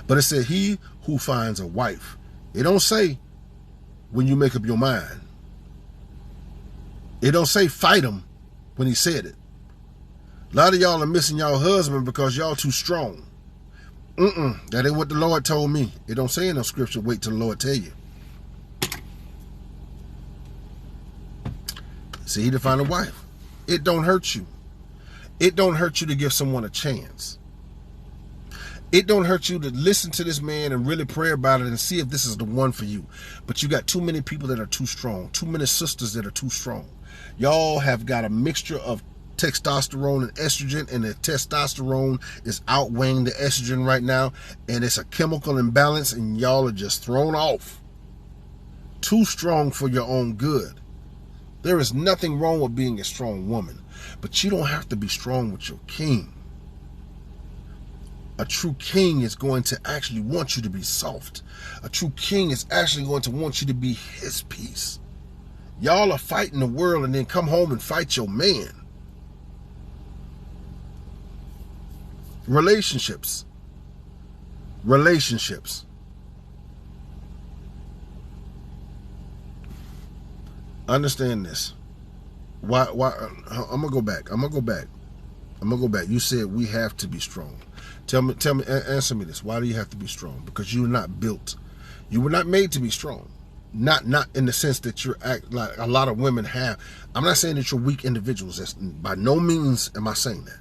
But it said, he who finds a wife. It don't say when you make up your mind. It don't say fight him when he said it. A lot of y'all are missing y'all husband because y'all too strong. That ain't what the Lord told me. It don't say in no scripture, wait till the Lord tell you. See, he to find a wife. It don't hurt you. It don't hurt you to give someone a chance. It don't hurt you to listen to this man and really pray about it and see if this is the one for you. But you got too many people that are too strong. Too many sisters that are too strong. Y'all have got a mixture of testosterone and estrogen, and the testosterone is outweighing the estrogen right now, and it's a chemical imbalance, and y'all are just thrown off. Too strong for your own good. There is nothing wrong with being a strong woman, but you don't have to be strong with your king. A true king is going to actually want you to be soft. A true king is actually going to want you to be his peace. Y'all are fighting the world and then come home and fight your man. Relationships. Understand this. Why? I'm gonna go back. You said we have to be strong. Tell me, answer me this. Why do you have to be strong? Because you're not built. You were not made to be strong. Not in the sense that you're like a lot of women have. I'm not saying that you're weak individuals. That's, by no means am I saying that.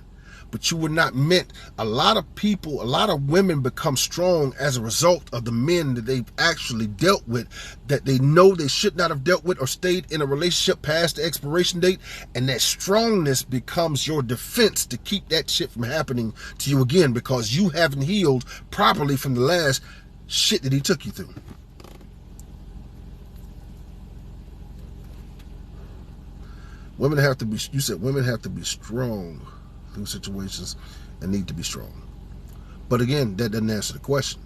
But you were not meant. A lot of women become strong as a result of the men that they've actually dealt with, that they know they should not have dealt with or stayed in a relationship past the expiration date. And that strongness becomes your defense to keep that shit from happening to you again, because you haven't healed properly from the last shit that he took you through. Women have to be, you said women have to be strong through situations and need to be strong. But again, that doesn't answer the question.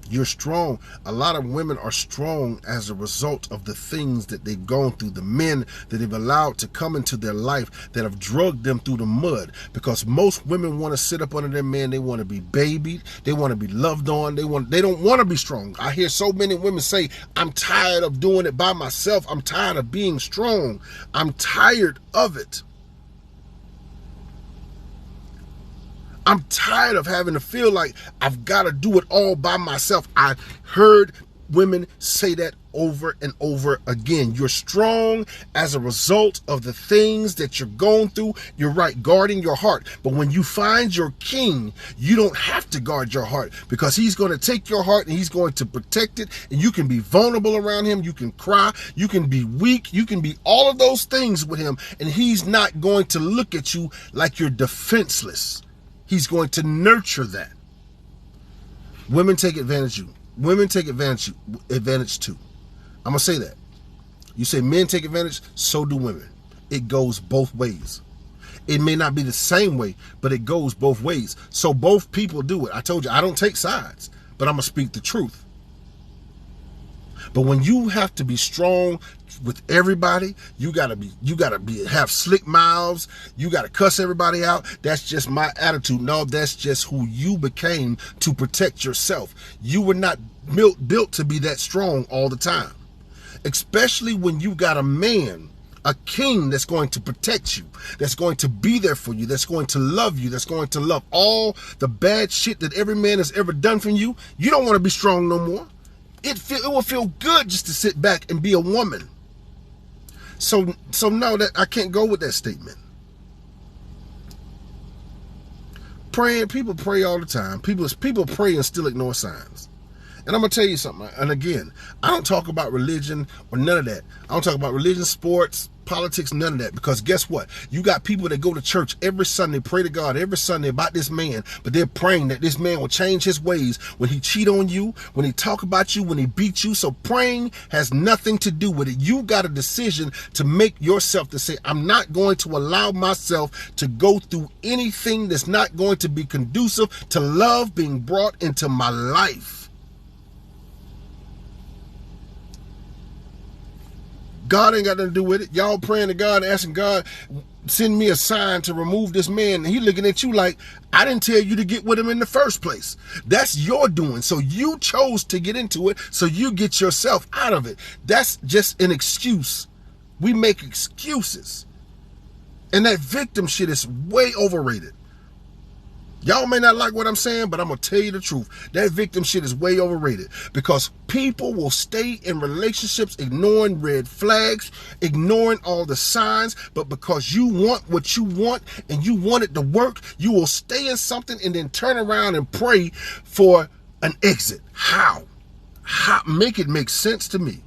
You're strong. A lot of women are strong as a result of the things that they've gone through, the men that they've allowed to come into their life that have drugged them through the mud. Because most women want to sit up under their man. They want to be babied. They want to be loved on. They don't want to be strong. I hear so many women say, I'm tired of doing it by myself. I'm tired of being strong. I'm tired of it. I'm tired of having to feel like I've got to do it all by myself. I heard women say that over and over again. You're strong as a result of the things that you're going through. You're right, guarding your heart. But when you find your king, you don't have to guard your heart, because he's going to take your heart and he's going to protect it. And you can be vulnerable around him. You can cry. You can be weak. You can be all of those things with him. And he's not going to look at you like you're defenseless. He's going to nurture that. Women take advantage of you. Women take advantage too. I'm going to say that. You say men take advantage, so do women. It goes both ways. It may not be the same way, but it goes both ways. So both people do it. I told you, I don't take sides, but I'm going to speak the truth. But when you have to be strong with everybody, you gotta have slick mouths. You gotta cuss everybody out. That's just my attitude. No, that's just who you became to protect yourself. You were not built to be that strong all the time, especially when you got a man, a king that's going to protect you, that's going to be there for you, that's going to love you, that's going to love all the bad shit that every man has ever done for you. You don't want to be strong no more. It will feel good just to sit back and be a woman. So no, that I can't go with that statement. Praying, people pray all the time. People pray and still ignore signs. And I'm going to tell you something. And again, I don't talk about religion or none of that. I don't talk about religion, sports, politics, none of that. Because guess what? You got people that go to church every Sunday, pray to God every Sunday about this man, but they're praying that this man will change his ways when he cheat on you, when he talk about you, when he beat you. So praying has nothing to do with it. You got a decision to make yourself to say, I'm not going to allow myself to go through anything that's not going to be conducive to love being brought into my life. God ain't got nothing to do with it. Y'all praying to God, asking God, send me a sign to remove this man. And he looking at you like, I didn't tell you to get with him in the first place. That's your doing. So you chose to get into it, so you get yourself out of it. That's just an excuse. We make excuses. And that victim shit is way overrated. Y'all may not like what I'm saying, but I'm going to tell you the truth. That victim shit is way overrated, because people will stay in relationships ignoring red flags, ignoring all the signs, but because you want what you want and you want it to work, you will stay in something and then turn around and pray for an exit. How? Make it make sense to me.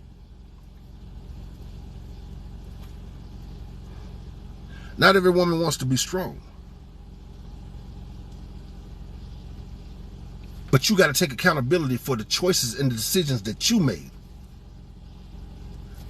Not every woman wants to be strong. But you got to take accountability for the choices and the decisions that you made.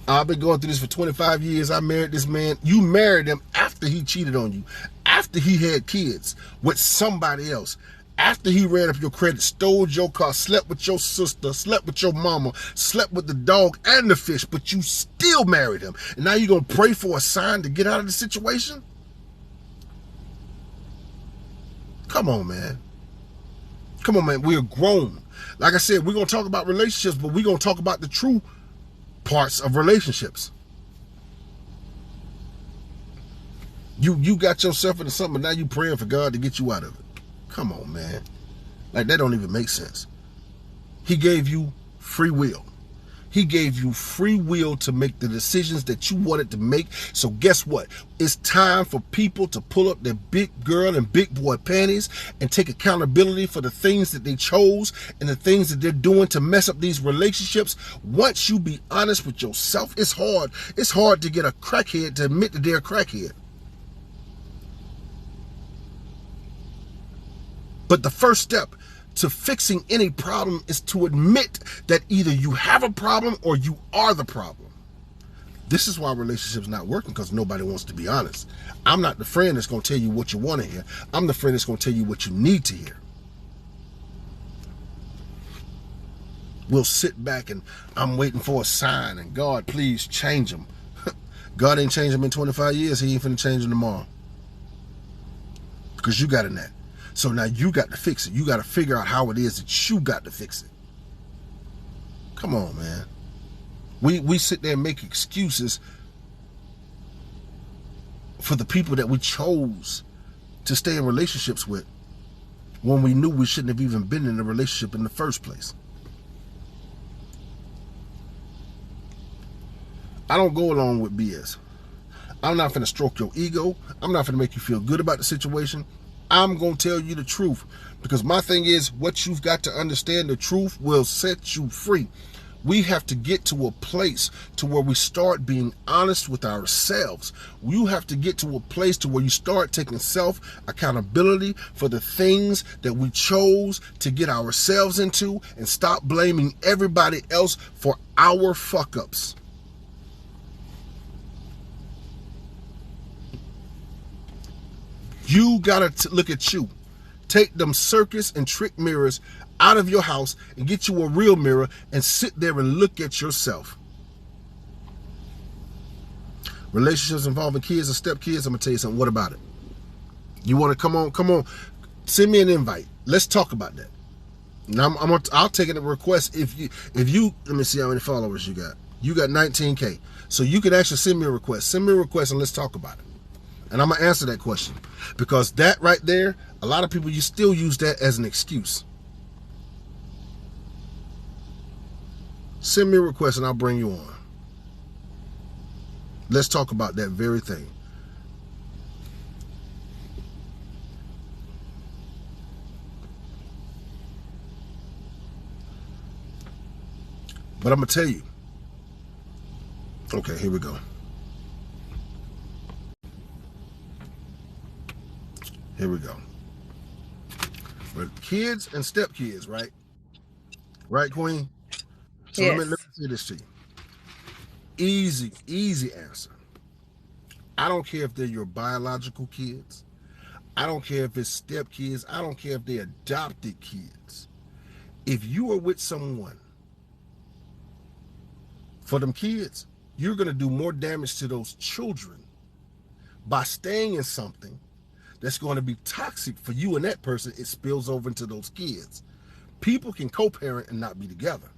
I've been going through this for 25 years. I married this man. You married him after he cheated on you, after he had kids with somebody else, after he ran up your credit, stole your car, slept with your sister, slept with your mama, slept with the dog and the fish, but you still married him. And now you're going to pray for a sign to get out of the situation? Come on, man. Come on, man. We're grown. Like I said, we're going to talk about relationships, but we're going to talk about the true parts of relationships. You got yourself into something, now you praying for God to get you out of it. Come on, man. Like, that don't even make sense. He gave you free will. He gave you free will to make the decisions that you wanted to make. So guess what? It's time for people to pull up their big girl and big boy panties and take accountability for the things that they chose and the things that they're doing to mess up these relationships. Once you be honest with yourself, it's hard. It's hard to get a crackhead to admit that they're a crackhead. But the first step to fixing any problem is to admit that either you have a problem or you are the problem. This is why relationships not working, because nobody wants to be honest. I'm not the friend that's going to tell you what you want to hear. I'm the friend that's going to tell you what you need to hear. We'll sit back and I'm waiting for a sign and God, please change them. God ain't changed them in 25 years. He ain't finna change them tomorrow. Because you got in that. So now you got to fix it. You got to figure out how it is that you got to fix it. Come on, man. We sit there and make excuses for the people that we chose to stay in relationships with when we knew we shouldn't have even been in a relationship in the first place. I don't go along with BS. I'm not finna stroke your ego. I'm not finna make you feel good about the situation. I'm going to tell you the truth, because my thing is, what you've got to understand, the truth will set you free. We have to get to a place to where we start being honest with ourselves. You have to get to a place to where you start taking self-accountability for the things that we chose to get ourselves into and stop blaming everybody else for our fuck-ups. You gotta look at you. Take them circus and trick mirrors out of your house and get you a real mirror and sit there and look at yourself. Relationships involving kids and stepkids, I'm gonna tell you something. What about it? You wanna come on, send me an invite. Let's talk about that. Now I'll take it a request if you let me see how many followers you got. You got 19K. So you can actually send me a request. Send me a request and let's talk about it. And I'm going to answer that question, because that right there, a lot of people, you still use that as an excuse. Send me a request and I'll bring you on. Let's talk about that very thing. But I'm going to tell you. Okay, here we go. Here we go. With kids and stepkids, right? Right, Queen? So Yes. let me say this to you. Easy answer. I don't care if they're your biological kids. I don't care if it's stepkids. I don't care if they're adopted kids. If you are with someone for them kids, you're going to do more damage to those children by staying in something that's going to be toxic for you and that person. It spills over into those kids. People can co-parent and not be together.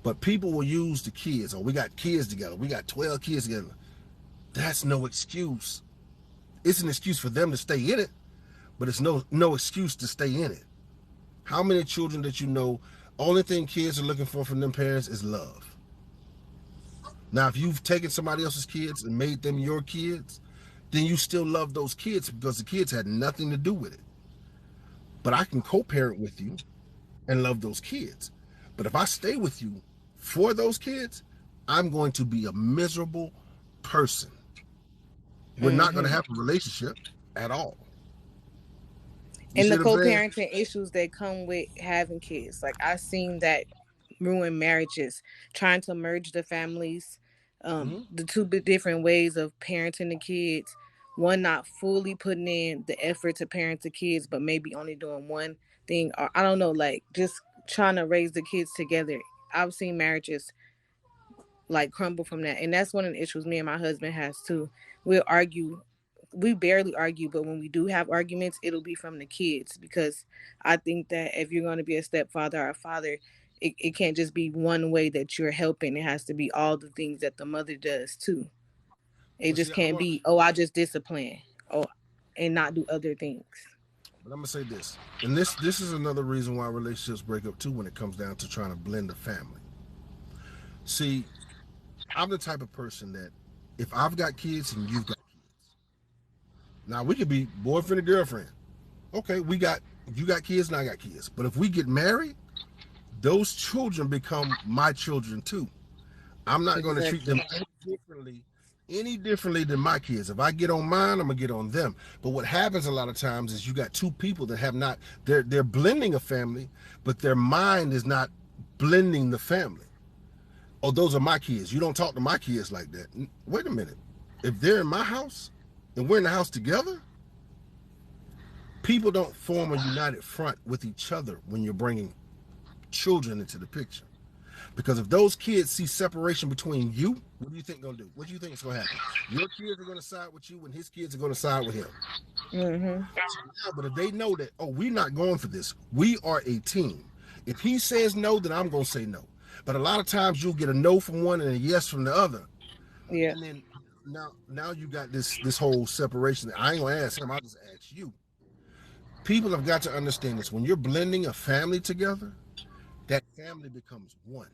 But people will use the kids. Oh, we got kids together. We got 12 kids together. That's no excuse. It's an excuse for them to stay in it. but it's no excuse to stay in it. How many children that you know, only thing kids are looking for from them parents is love. Now, if you've taken somebody else's kids and made them your kids, then you still love those kids because the kids had nothing to do with it. But I can co-parent with you and love those kids. But if I stay with you for those kids, I'm going to be a miserable person. We're not going to have a relationship at all. You And see the what I'm saying? co-parenting issues that come with having kids. Like I seen that ruin marriages, trying to merge the families, Mm-hmm. the two different ways of parenting the kids. One not fully putting in the effort to parent the kids, but maybe only doing one thing, or I don't know, like just trying to raise the kids together. I've seen marriages like crumble from that. And that's one of the issues me and my husband has too. We'll argue. We barely argue, but when we do have arguments, it'll be from the kids because I think that if you're going to be a stepfather or a father, it can't just be one way that you're helping. It has to be all the things that the mother does too. It Well, just see, I can't want, be, oh, I just discipline, oh, and not do other things. but I'm gonna say this, and this is another reason why relationships break up too when it comes down to trying to blend a family. See, I'm the type of person that if I've got kids and you've got kids, now we could be boyfriend and girlfriend. Okay, you got kids and I got kids. But if we get married, those children become my children too. I'm not going to treat them Exactly. any differently than my kids. If I get on mine, I'm gonna get on them. But what happens a lot of times is you got two people that have not they're blending a family, but their mind is not blending the family. Oh, those are my kids. You don't talk to my kids like that. Wait a minute. If they're in my house and we're in the house together, people don't form a united front with each other when you're bringing children into the picture. Because if those kids see separation between you, what do you think gonna do? What do you think is gonna happen? Your kids are gonna side with you, and his kids are gonna side with him. Mm-hmm. But if they know that, oh, we're not going for this, we are a team. If he says no, then I'm gonna say no. But a lot of times you'll get a no from one and a yes from the other, Yeah. and then now you got this whole separation. I ain't gonna ask him. I'll just ask you. People have got to understand this. When you're blending a family together, that family becomes one.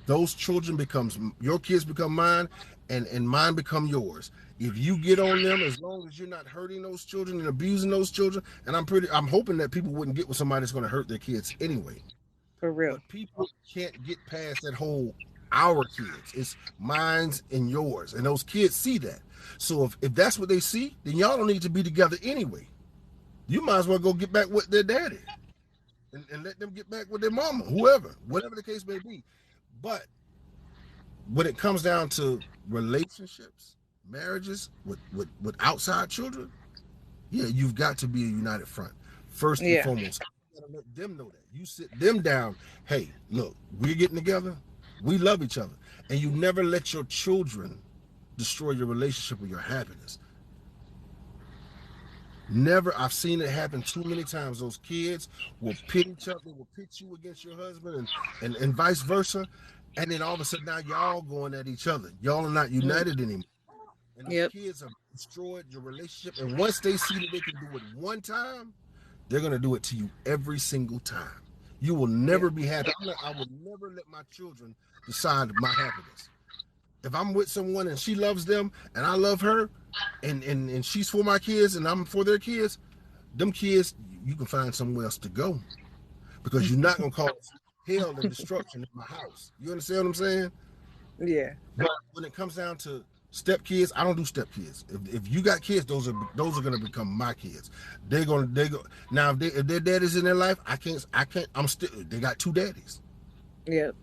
Those children becomes your kids become mine, and mine become yours. If you get on them, as long as you're not hurting those children and abusing those children, and I'm hoping that people wouldn't get with somebody that's going to hurt their kids anyway. For real. But people can't get past that whole our kids. It's mine's and yours, and those kids see that. So if that's what they see, then y'all don't need to be together anyway. You might as well go get back with their daddy and let them get back with their mama, whoever, whatever the case may be. But when it comes down to relationships, marriages with outside children, yeah, you've got to be a united front first and Yeah. foremost. You gotta let them know that. You sit them down. Hey, look, we're getting together. We love each other, and you never let your children destroy your relationship or your happiness. Never. I've seen it happen too many times. Those kids will pit each other, will pit you against your husband, and vice versa. And then all of a sudden now y'all going at each other. Y'all are not Mm. united anymore. And those Yep. kids have destroyed your relationship. And once they see that they can do it one time, they're gonna do it to you every single time. You will Yeah. never be happy. I will never let my children decide my happiness. If I'm with someone and she loves them and I love her, and she's for my kids and I'm for their kids, them kids you can find somewhere else to go because you're not gonna cause hell and destruction in my house. You understand what I'm saying? Yeah. But when it comes down to step kids, I don't do step kids. If you got kids, those are gonna become my kids. They go now if their daddy's in their life, I can't I'm still they got two daddies. Yep.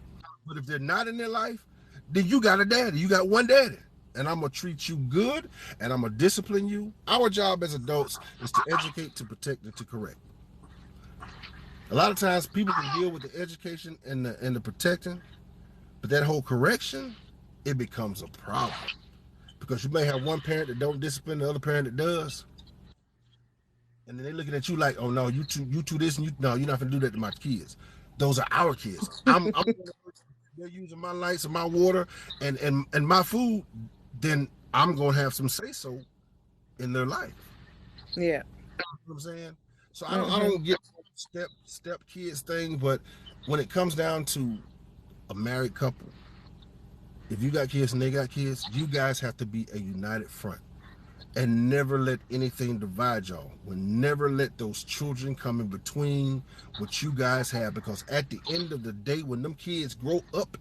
But if they're not in their life, then you got a daddy. You got one daddy. And I'm gonna treat you good and I'm gonna discipline you. Our job as adults is to educate, to protect, and to correct. A lot of times people can deal with the education and the protecting, but that whole correction, it becomes a problem. Because you may have one parent that don't discipline the other parent that does, and then they're looking at you like, oh no, you two this and you no, you're not gonna do that to my kids. Those are our kids. I'm they're using my lights and my water and my food, then I'm gonna have some say so in their life. Yeah. what I'm saying? So I Mhm. don't get step kids thing, but when it comes down to a married couple, if you got kids and they got kids, you guys have to be a united front and never let anything divide y'all. We'll never let those children come in between what you guys have, because at the end of the day, when them kids grow up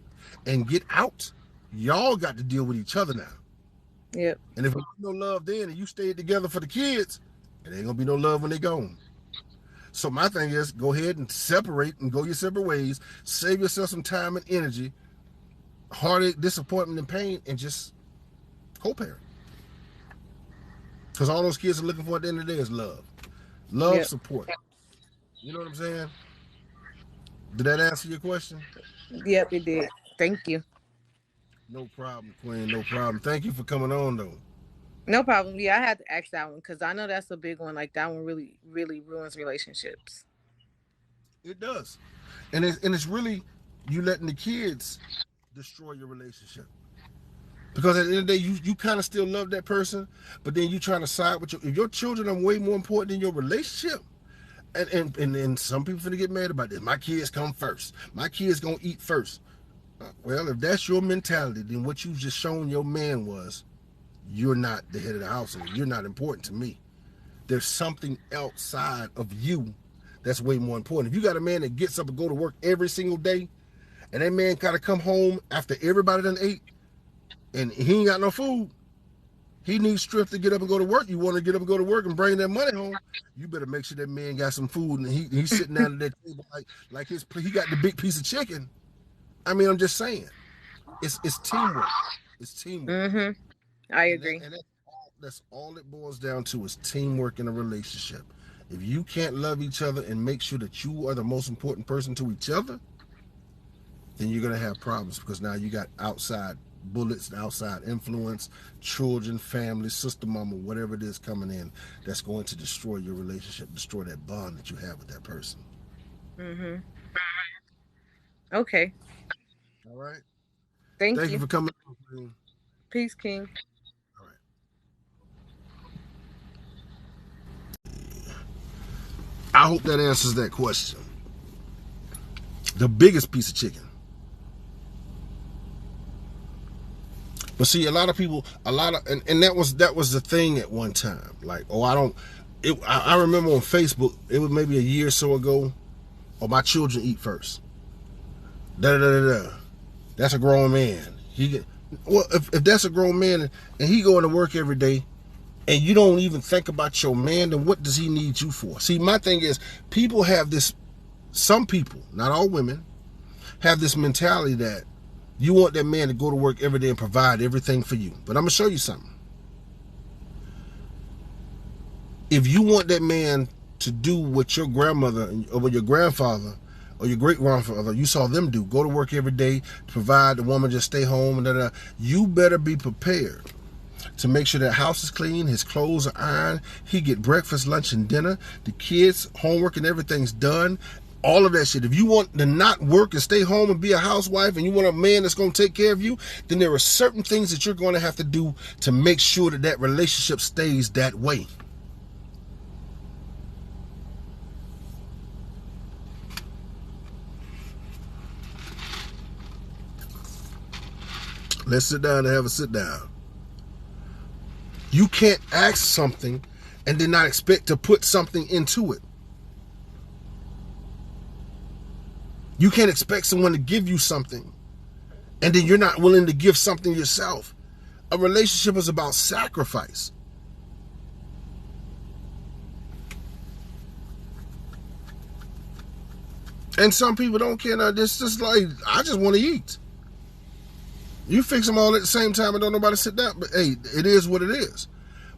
and get out, y'all got to deal with each other now. Yep. And if there's no love then and you stayed together for the kids, it ain't gonna be no love when they gone. So my thing is, go ahead and separate and go your separate ways. Save yourself some time and energy, heartache, disappointment, and pain, and just co-parent. Because all those kids are looking for at the end of the day is love, Yep. support. You know what I'm saying? Did that answer your question? Yep. It did. Thank you. No problem, Queen. No problem. Thank you for coming on, though. No problem. Yeah, I had to ask that one because I know that's a big one. Like that one really, really ruins relationships. It does, and it's really you letting the kids destroy your relationship. Because at the end of the day, you kind of still love that person, but then you trying to side with if your children are way more important than your relationship. And some people finna get mad about this. My kids come first. My kids gonna eat first. Well, if that's your mentality, then what you've just shown your man was you're not the head of the household. You're not important to me. There's something outside of you that's way more important. If you got a man that gets up and go to work every single day, and that man gotta come home after everybody done ate, and he ain't got no food, he needs strength to get up and go to work. You want to get up and go to work and bring that money home, you better make sure that man got some food and he's sitting down at that table like he got the big piece of chicken. I mean, I'm just saying, it's teamwork. It's teamwork, Mm-hmm. I and agree. that's all it boils down to is teamwork in a relationship. If you can't love each other and make sure that you are the most important person to each other, then you're gonna have problems, because now you got outside bullets, outside influence, children, family, sister, mama, whatever it is coming in that's going to destroy your relationship, destroy that bond that you have with that person. Mm-hmm. Okay. All right. Thank Thank you you. for coming. All Peace, King. right. I hope that answers that question. The biggest piece of chicken. But see, a lot of people, and that was the thing at one time. Like, oh, I don't. I remember on Facebook, it was maybe a year or so ago. Oh, my children eat first. Da da da da. That's a grown man. Well, if that's a grown man and he going to work every day, and you don't even think about your man, then what does he need you for? See, my thing is, people have this. Some people, not all women, have this mentality that you want that man to go to work every day and provide everything for you. But I'm gonna show you something. If you want that man to do what your grandmother or what your grandfather or your great grandfather, you saw them do, go to work every day to provide, the woman just stay home and da. You better be prepared to make sure that house is clean, his clothes are ironed, he get breakfast, lunch, and dinner, the kids, homework, and everything's done. All of that shit. If you want to not work and stay home and be a housewife, and you want a man that's going to take care of you, then there are certain things that you're going to have to do to make sure that that relationship stays that way. Let's sit down and have a sit down. You can't ask something and then not expect to put something into it. You can't expect someone to give you something and then you're not willing to give something yourself. A relationship is about sacrifice. And some people don't care. It's just like, I just want to eat. You fix them all at the same time and don't nobody sit down. But hey, it is what it is.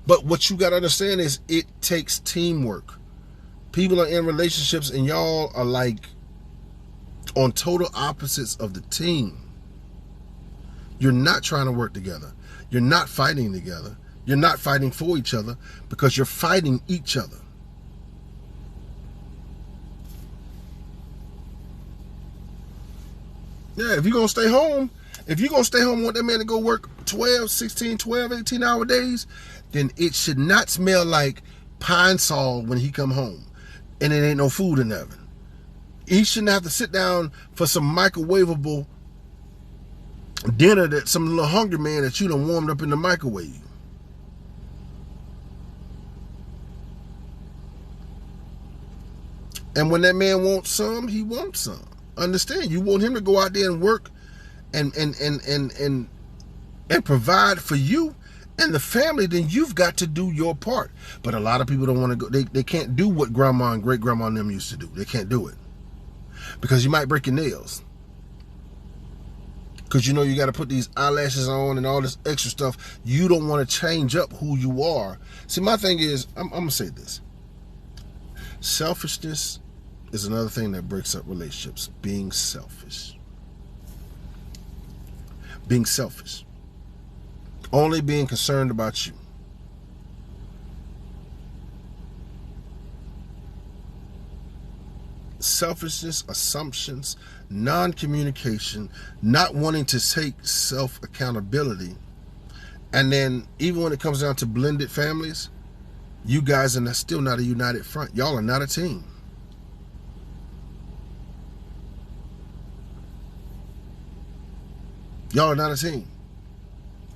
But what you got to understand is it takes teamwork. People are in relationships and y'all are like on total opposites of the team. You're not trying to work together. You're not fighting together. You're not fighting for each other because you're fighting each other. Yeah, if you're going to stay home, and want that man to go work 12, 16, 12, 18-hour days, then it should not smell like Pine Sol when he come home and it ain't no food in the oven. He shouldn't have to sit down for some microwavable dinner that some little hungry man that you done warmed up in the microwave. And when that man wants some, he wants some. Understand? You want him to go out there and work and provide for you and the family, then you've got to do your part. But a lot of people don't want to go. They can't do what grandma and great grandma and them used to do. They can't do it because you might break your nails. Because you know you got to put these eyelashes on and all this extra stuff. You don't want to change up who you are. See, my thing is, I'm going to say this. Selfishness is another thing that breaks up relationships. Being selfish. Being selfish. Only being concerned about you. Selfishness, assumptions, non-communication, not wanting to take self-accountability. And then even when it comes down to blended families, you guys are still not a united front. Y'all are not a team. Y'all are not a team.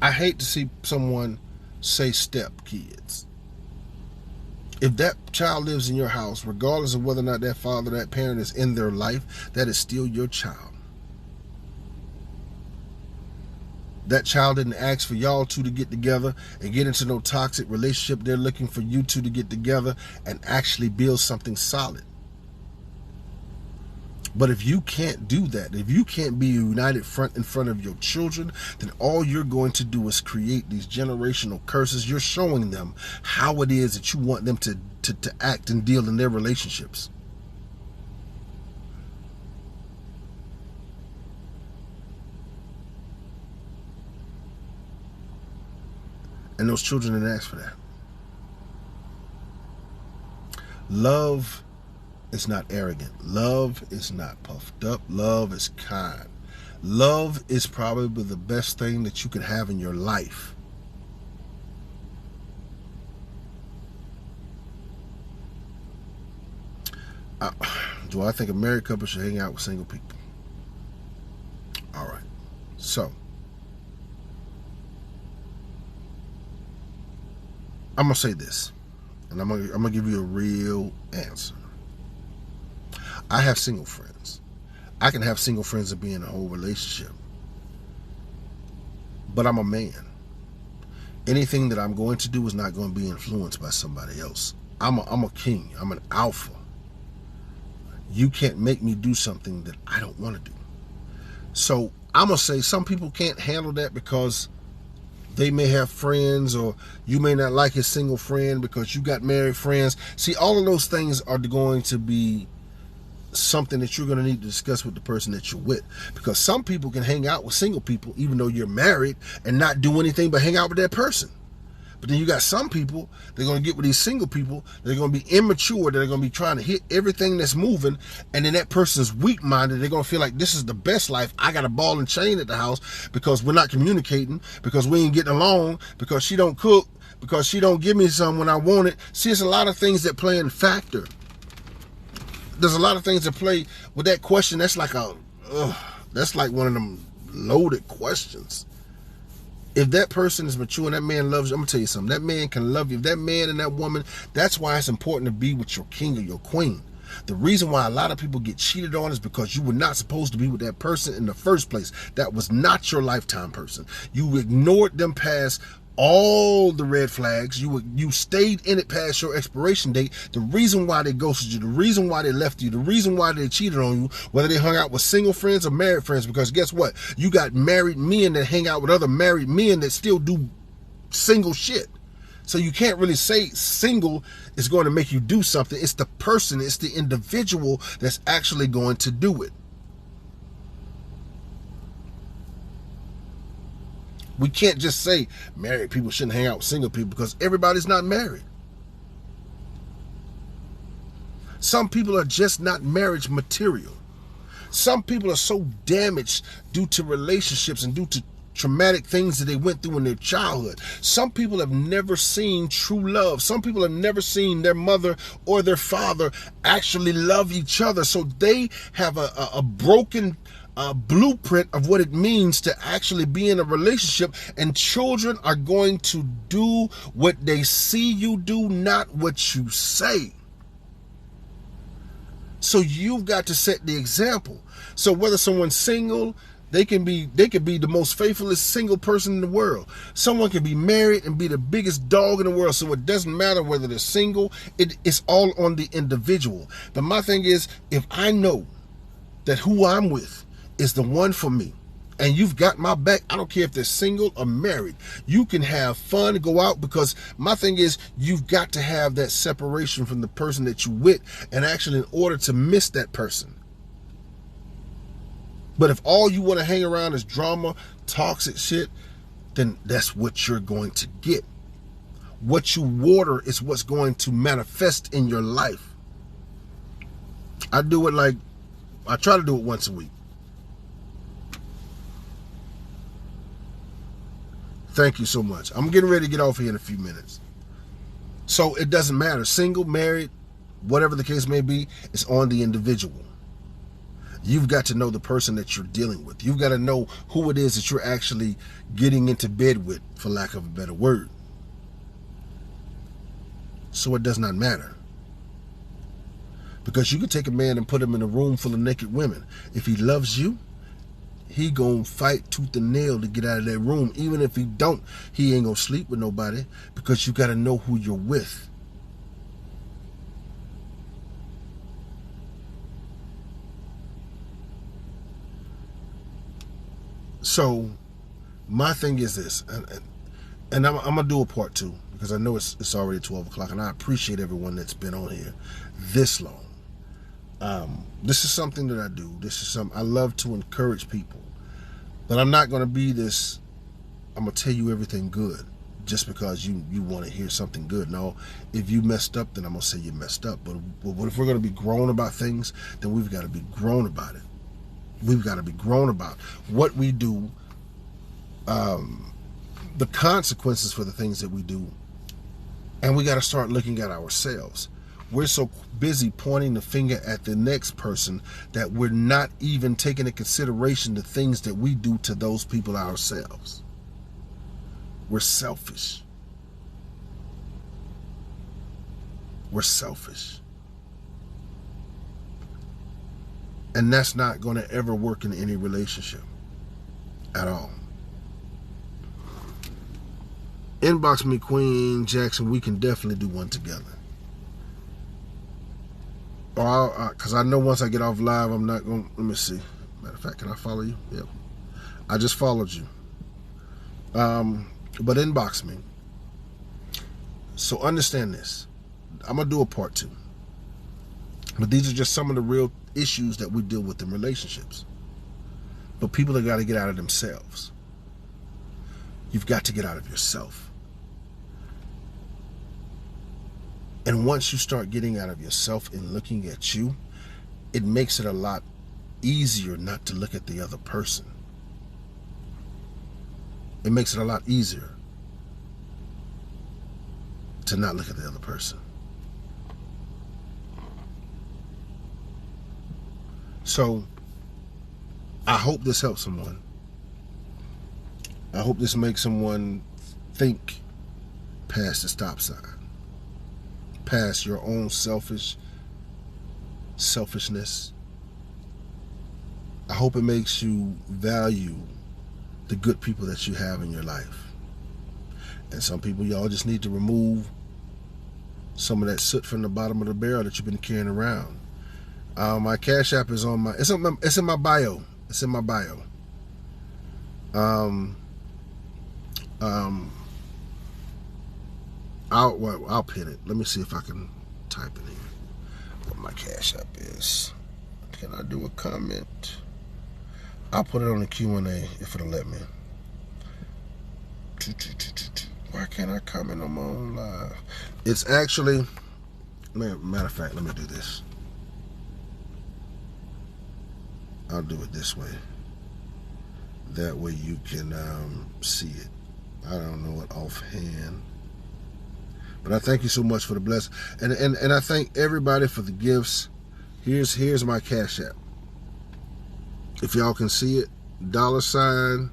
I hate to see someone say step kids. If that child lives in your house, regardless of whether or not that father, that parent is in their life, that is still your child. That child didn't ask for y'all two to get together and get into no toxic relationship. They're looking for you two to get together and actually build something solid. But if you can't do that, if you can't be a united front in front of your children, then all you're going to do is create these generational curses. You're showing them how it is that you want them to act and deal in their relationships. And those children didn't ask for that. Love is not arrogant. Love is not puffed up. Love is kind. Love is probably the best thing that you can have in your life. Do I think a married couple should hang out with single people? All right. So, I'm going to say this, and I'm going to give you a real answer. I have single friends. I can have single friends and be in a whole relationship. But I'm a man. Anything that I'm going to do is not going to be influenced by somebody else. I'm a king. I'm an alpha. You can't make me do something that I don't want to do. So I'm going to say some people can't handle that because they may have friends, or you may not like his single friend because you got married friends. See, all of those things are going to be something that you're going to need to discuss with the person that you're with, because some people can hang out with single people even though you're married and not do anything but hang out with that person. But then you got some people, they're going to get with these single people, they're going to be immature, they're going to be trying to hit everything that's moving, and then that person's weak-minded. They're going to feel like this is the best life. I got a ball and chain at the house because we're not communicating, because we ain't getting along, because she don't cook, because she don't give me some when I want it. See, it's a lot of things that play in factor. There's a lot of things that play with that question. That's like that's like one of them loaded questions. If that person is mature and that man loves you, I'm going to tell you something. That man can love you. If that man and that woman, that's why it's important to be with your king or your queen. The reason why a lot of people get cheated on is because you were not supposed to be with that person in the first place. That was not your lifetime person. You ignored them past all the red flags. You stayed in it past your expiration date. The reason why they ghosted you, the reason why they left you, the reason why they cheated on you, whether they hung out with single friends or married friends, because guess what? You got married men that hang out with other married men that still do single shit. So you can't really say single is going to make you do something. It's the person, it's the individual that's actually going to do it. We can't just say married people shouldn't hang out with single people because everybody's not married. Some people are just not marriage material. Some people are so damaged due to relationships and due to traumatic things that they went through in their childhood. Some people have never seen true love. Some people have never seen their mother or their father actually love each other. So they have a broken blueprint of what it means to actually be in a relationship, and children are going to do what they see you do, not what you say. So you've got to set the example. So whether someone's single, they can be the most faithfulest single person in the world. Someone can be married and be the biggest dog in the world. So it doesn't matter whether they're single. It's all on the individual. But my thing is, if I know that who I'm with is the one for me, and you've got my back, I don't care if they're single or married, you can have fun, go out, because my thing is, you've got to have that separation from the person that you with, and actually in order to miss that person. But if all you want to hang around is drama, toxic shit, then that's what you're going to get. What you water is what's going to manifest in your life. I try to do it once a week. Thank you so much. I'm getting ready to get off here in a few minutes. So it doesn't matter. Single, married, whatever the case may be, it's on the individual. You've got to know the person that you're dealing with. You've got to know who it is that you're actually getting into bed with, for lack of a better word. So it does not matter. Because you could take a man and put him in a room full of naked women. If he loves you, he gonna fight tooth and nail to get out of that room. Even if he don't, he ain't gonna sleep with nobody, because you got to know who you're with. So my thing is this, and I'm gonna do a part 2, because I know it's already 12 o'clock, and I appreciate everyone that's been on here this long. This is something that I do. This is something I love to encourage people. But I'm not going to be this, I'm going to tell you everything good just because you want to hear something good. No, if you messed up, then I'm going to say you messed up. But if we're going to be grown about things, then we've got to be grown about it. We've got to be grown about what we do, the consequences for the things that we do. And we got to start looking at ourselves. We're so busy pointing the finger at the next person that we're not even taking into consideration the things that we do to those people ourselves. We're selfish. We're selfish. And that's not going to ever work in any relationship at all. Inbox me, Queen Jackson. We can definitely do one together. Or because I know once I get off live, I'm not going to, let me see. Matter of fact, can I follow you? Yep. I just followed you. But inbox me. So understand this. I'm going to do a part 2. But these are just some of the real issues that we deal with in relationships. But people have got to get out of themselves. You've got to get out of yourself. And once you start getting out of yourself and looking at you, it makes it a lot easier not to look at the other person. It makes it a lot easier to not look at the other person. So, I hope this helps someone. I hope this makes someone think past the stop sign. Past your own selfishness. I hope it makes you value the good people that you have in your life. And some people, y'all just need to remove some of that soot from the bottom of the barrel that you've been carrying around. My Cash App is on it's in my bio. It's in my bio. I'll pin it. Let me see if I can type it in. What my Cash App is. Can I do a comment? I'll put it on the Q&A if it'll let me. Why can't I comment on my own live? It's actually, matter of fact, let me do this. I'll do it this way. That way you can see it. I don't know it offhand. But I thank you so much for the blessing. And I thank everybody for the gifts. Here's my Cash App. If y'all can see it, $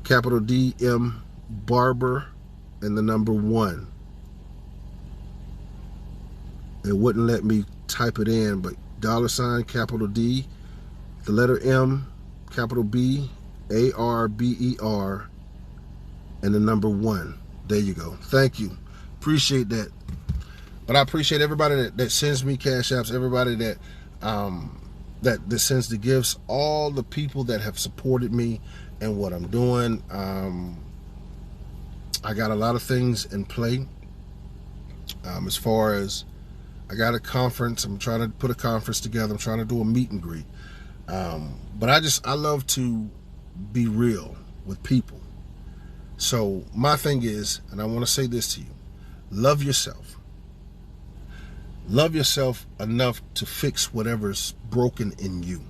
capital DM Barber and the number 1. It wouldn't let me type it in, but $ capital D, the letter M, capital B, ARBER, and the number 1. There you go. Thank you. Appreciate that. But I appreciate everybody that sends me Cash Apps, everybody that that sends the gifts, all the people that have supported me and what I'm doing. I got a lot of things in play. As far as I got a conference, I'm trying to put a conference together. I'm trying to do a meet and greet. But I love to be real with people. So my thing is, and I want to say this to you, love yourself. Love yourself enough to fix whatever's broken in you.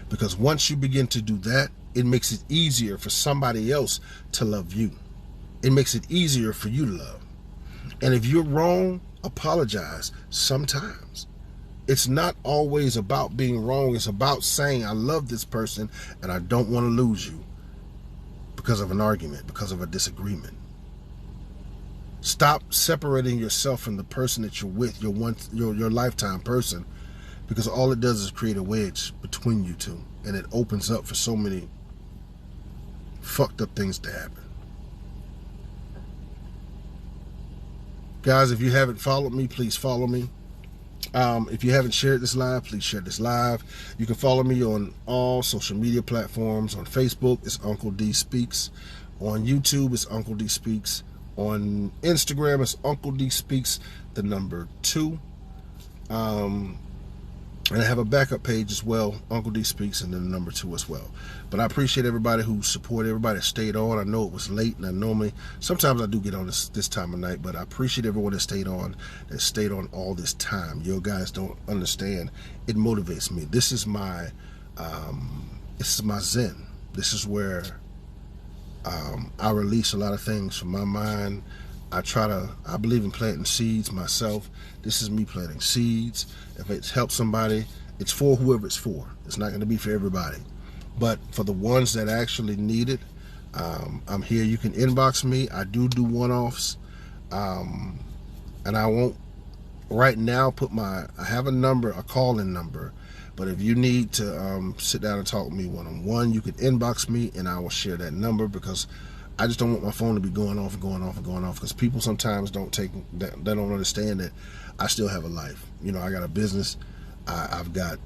Because once you begin to do that, it makes it easier for somebody else to love you. It makes it easier for you to love. And if you're wrong, apologize sometimes. It's not always about being wrong. It's about saying, I love this person and I don't want to lose you because of an argument, because of a disagreement. Stop separating yourself from the person that you're with, your lifetime person, because all it does is create a wedge between you two, and it opens up for so many fucked up things to happen. Guys, if you haven't followed me, please follow me. If you haven't shared this live, please share this live. You can follow me on all social media platforms. On Facebook, it's Uncle D Speaks. On YouTube, it's Uncle D Speaks. On Instagram, it's Uncle D Speaks, the number 2. And I have a backup page as well, Uncle D Speaks, and then the number 2 as well. But I appreciate everybody who supported, everybody that stayed on. I know it was late, and sometimes I do get on this time of night, but I appreciate everyone that stayed on all this time. You guys don't understand. It motivates me. This is my zen. This is where I release a lot of things from my mind. I believe in planting seeds myself. This is me planting seeds. If it's helped somebody, it's for whoever it's for. It's not going to be for everybody. But for the ones that actually need it, I'm here. You can inbox me. I do one-offs. And I won't right now I have a call-in number. But if you need to sit down and talk with me one-on-one, you can inbox me and I will share that number, because I just don't want my phone to be going off, because people sometimes don't understand that I still have a life. I got a business. I've got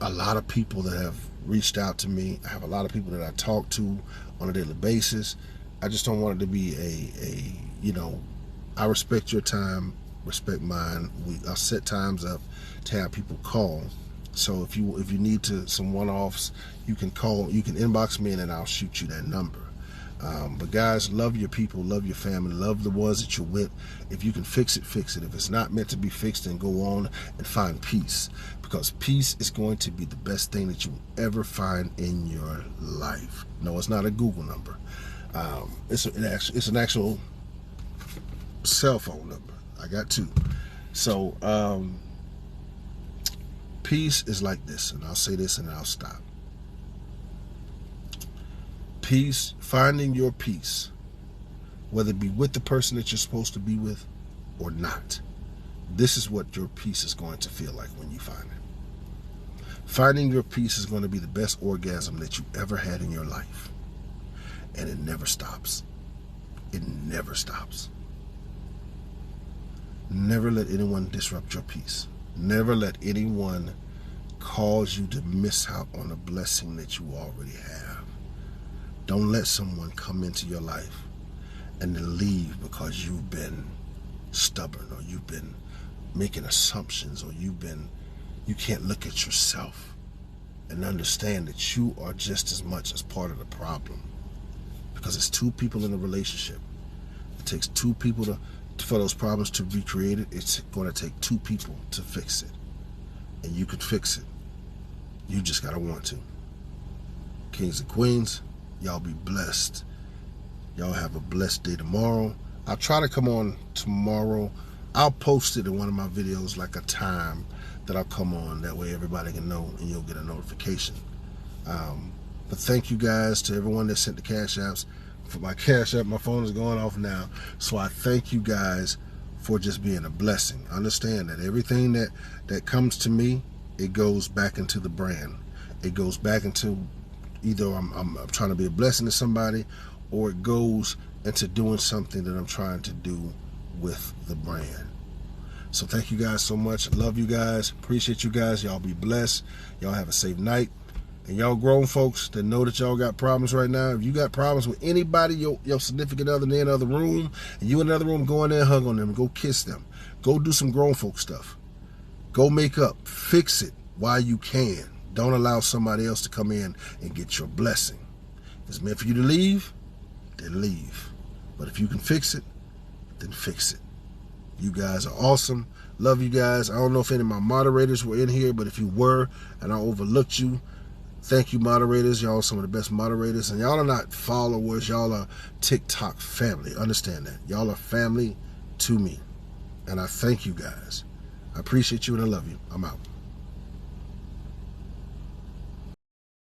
a lot of people that have reached out to me. I have a lot of people that I talk to on a daily basis. I just don't want it to be I respect your time, respect mine. I'll set times up to have people call. So if you need some one-offs, you can call, you can inbox me, and then I'll shoot you that number. But guys, love your people, love your family, love the ones that you're with. If you can fix it, fix it. If it's not meant to be fixed, then go on and find peace, because peace is going to be the best thing that you will ever find in your life. No, it's not a Google number. It's an actual cell phone number. I got 2. So peace is like this, and I'll say this and I'll stop. Peace, finding your peace, whether it be with the person that you're supposed to be with or not. This is what your peace is going to feel like when you find it. Finding your peace is going to be the best orgasm that you ever had in your life. And it never stops. It never stops. Never let anyone disrupt your peace. Never let anyone cause you to miss out on a blessing that you already have. Don't let someone come into your life and then leave because you've been stubborn, or you've been making assumptions, or you can't look at yourself and understand that you are just as much as part of the problem. Because it's 2 people in a relationship. It takes 2 people for those problems to be created. It's going to take 2 people to fix it. And you can fix it. You just got to want to. kings and queens. Y'all be blessed. Y'all have a blessed day tomorrow. I'll try to come on tomorrow. I'll post it in one of my videos, like a time that I'll come on. That way everybody can know and you'll get a notification. But thank you guys to everyone that sent the cash apps. For my cash app, my phone is going off now. So I thank you guys for just being a blessing. Understand that everything that comes to me, it goes back into the brand. It goes back into either I'm trying to be a blessing to somebody, or it goes into doing something that I'm trying to do with the brand. So thank you guys so much. Love you guys. Appreciate you guys. Y'all be blessed. Y'all have a safe night. And y'all grown folks that know that y'all got problems right now, if you got problems with anybody, your significant other in the other room, and you in another room, go in there and hug on them, go kiss them. Go do some grown folk stuff. Go make up. Fix it while you can. Don't allow somebody else to come in and get your blessing. If it's meant for you to leave, then leave. But if you can fix it, then fix it. You guys are awesome. Love you guys. I don't know if any of my moderators were in here, but if you were and I overlooked you, thank you, moderators. Y'all are some of the best moderators. And y'all are not followers. Y'all are TikTok family. Understand that. Y'all are family to me. And I thank you guys. I appreciate you and I love you. I'm out.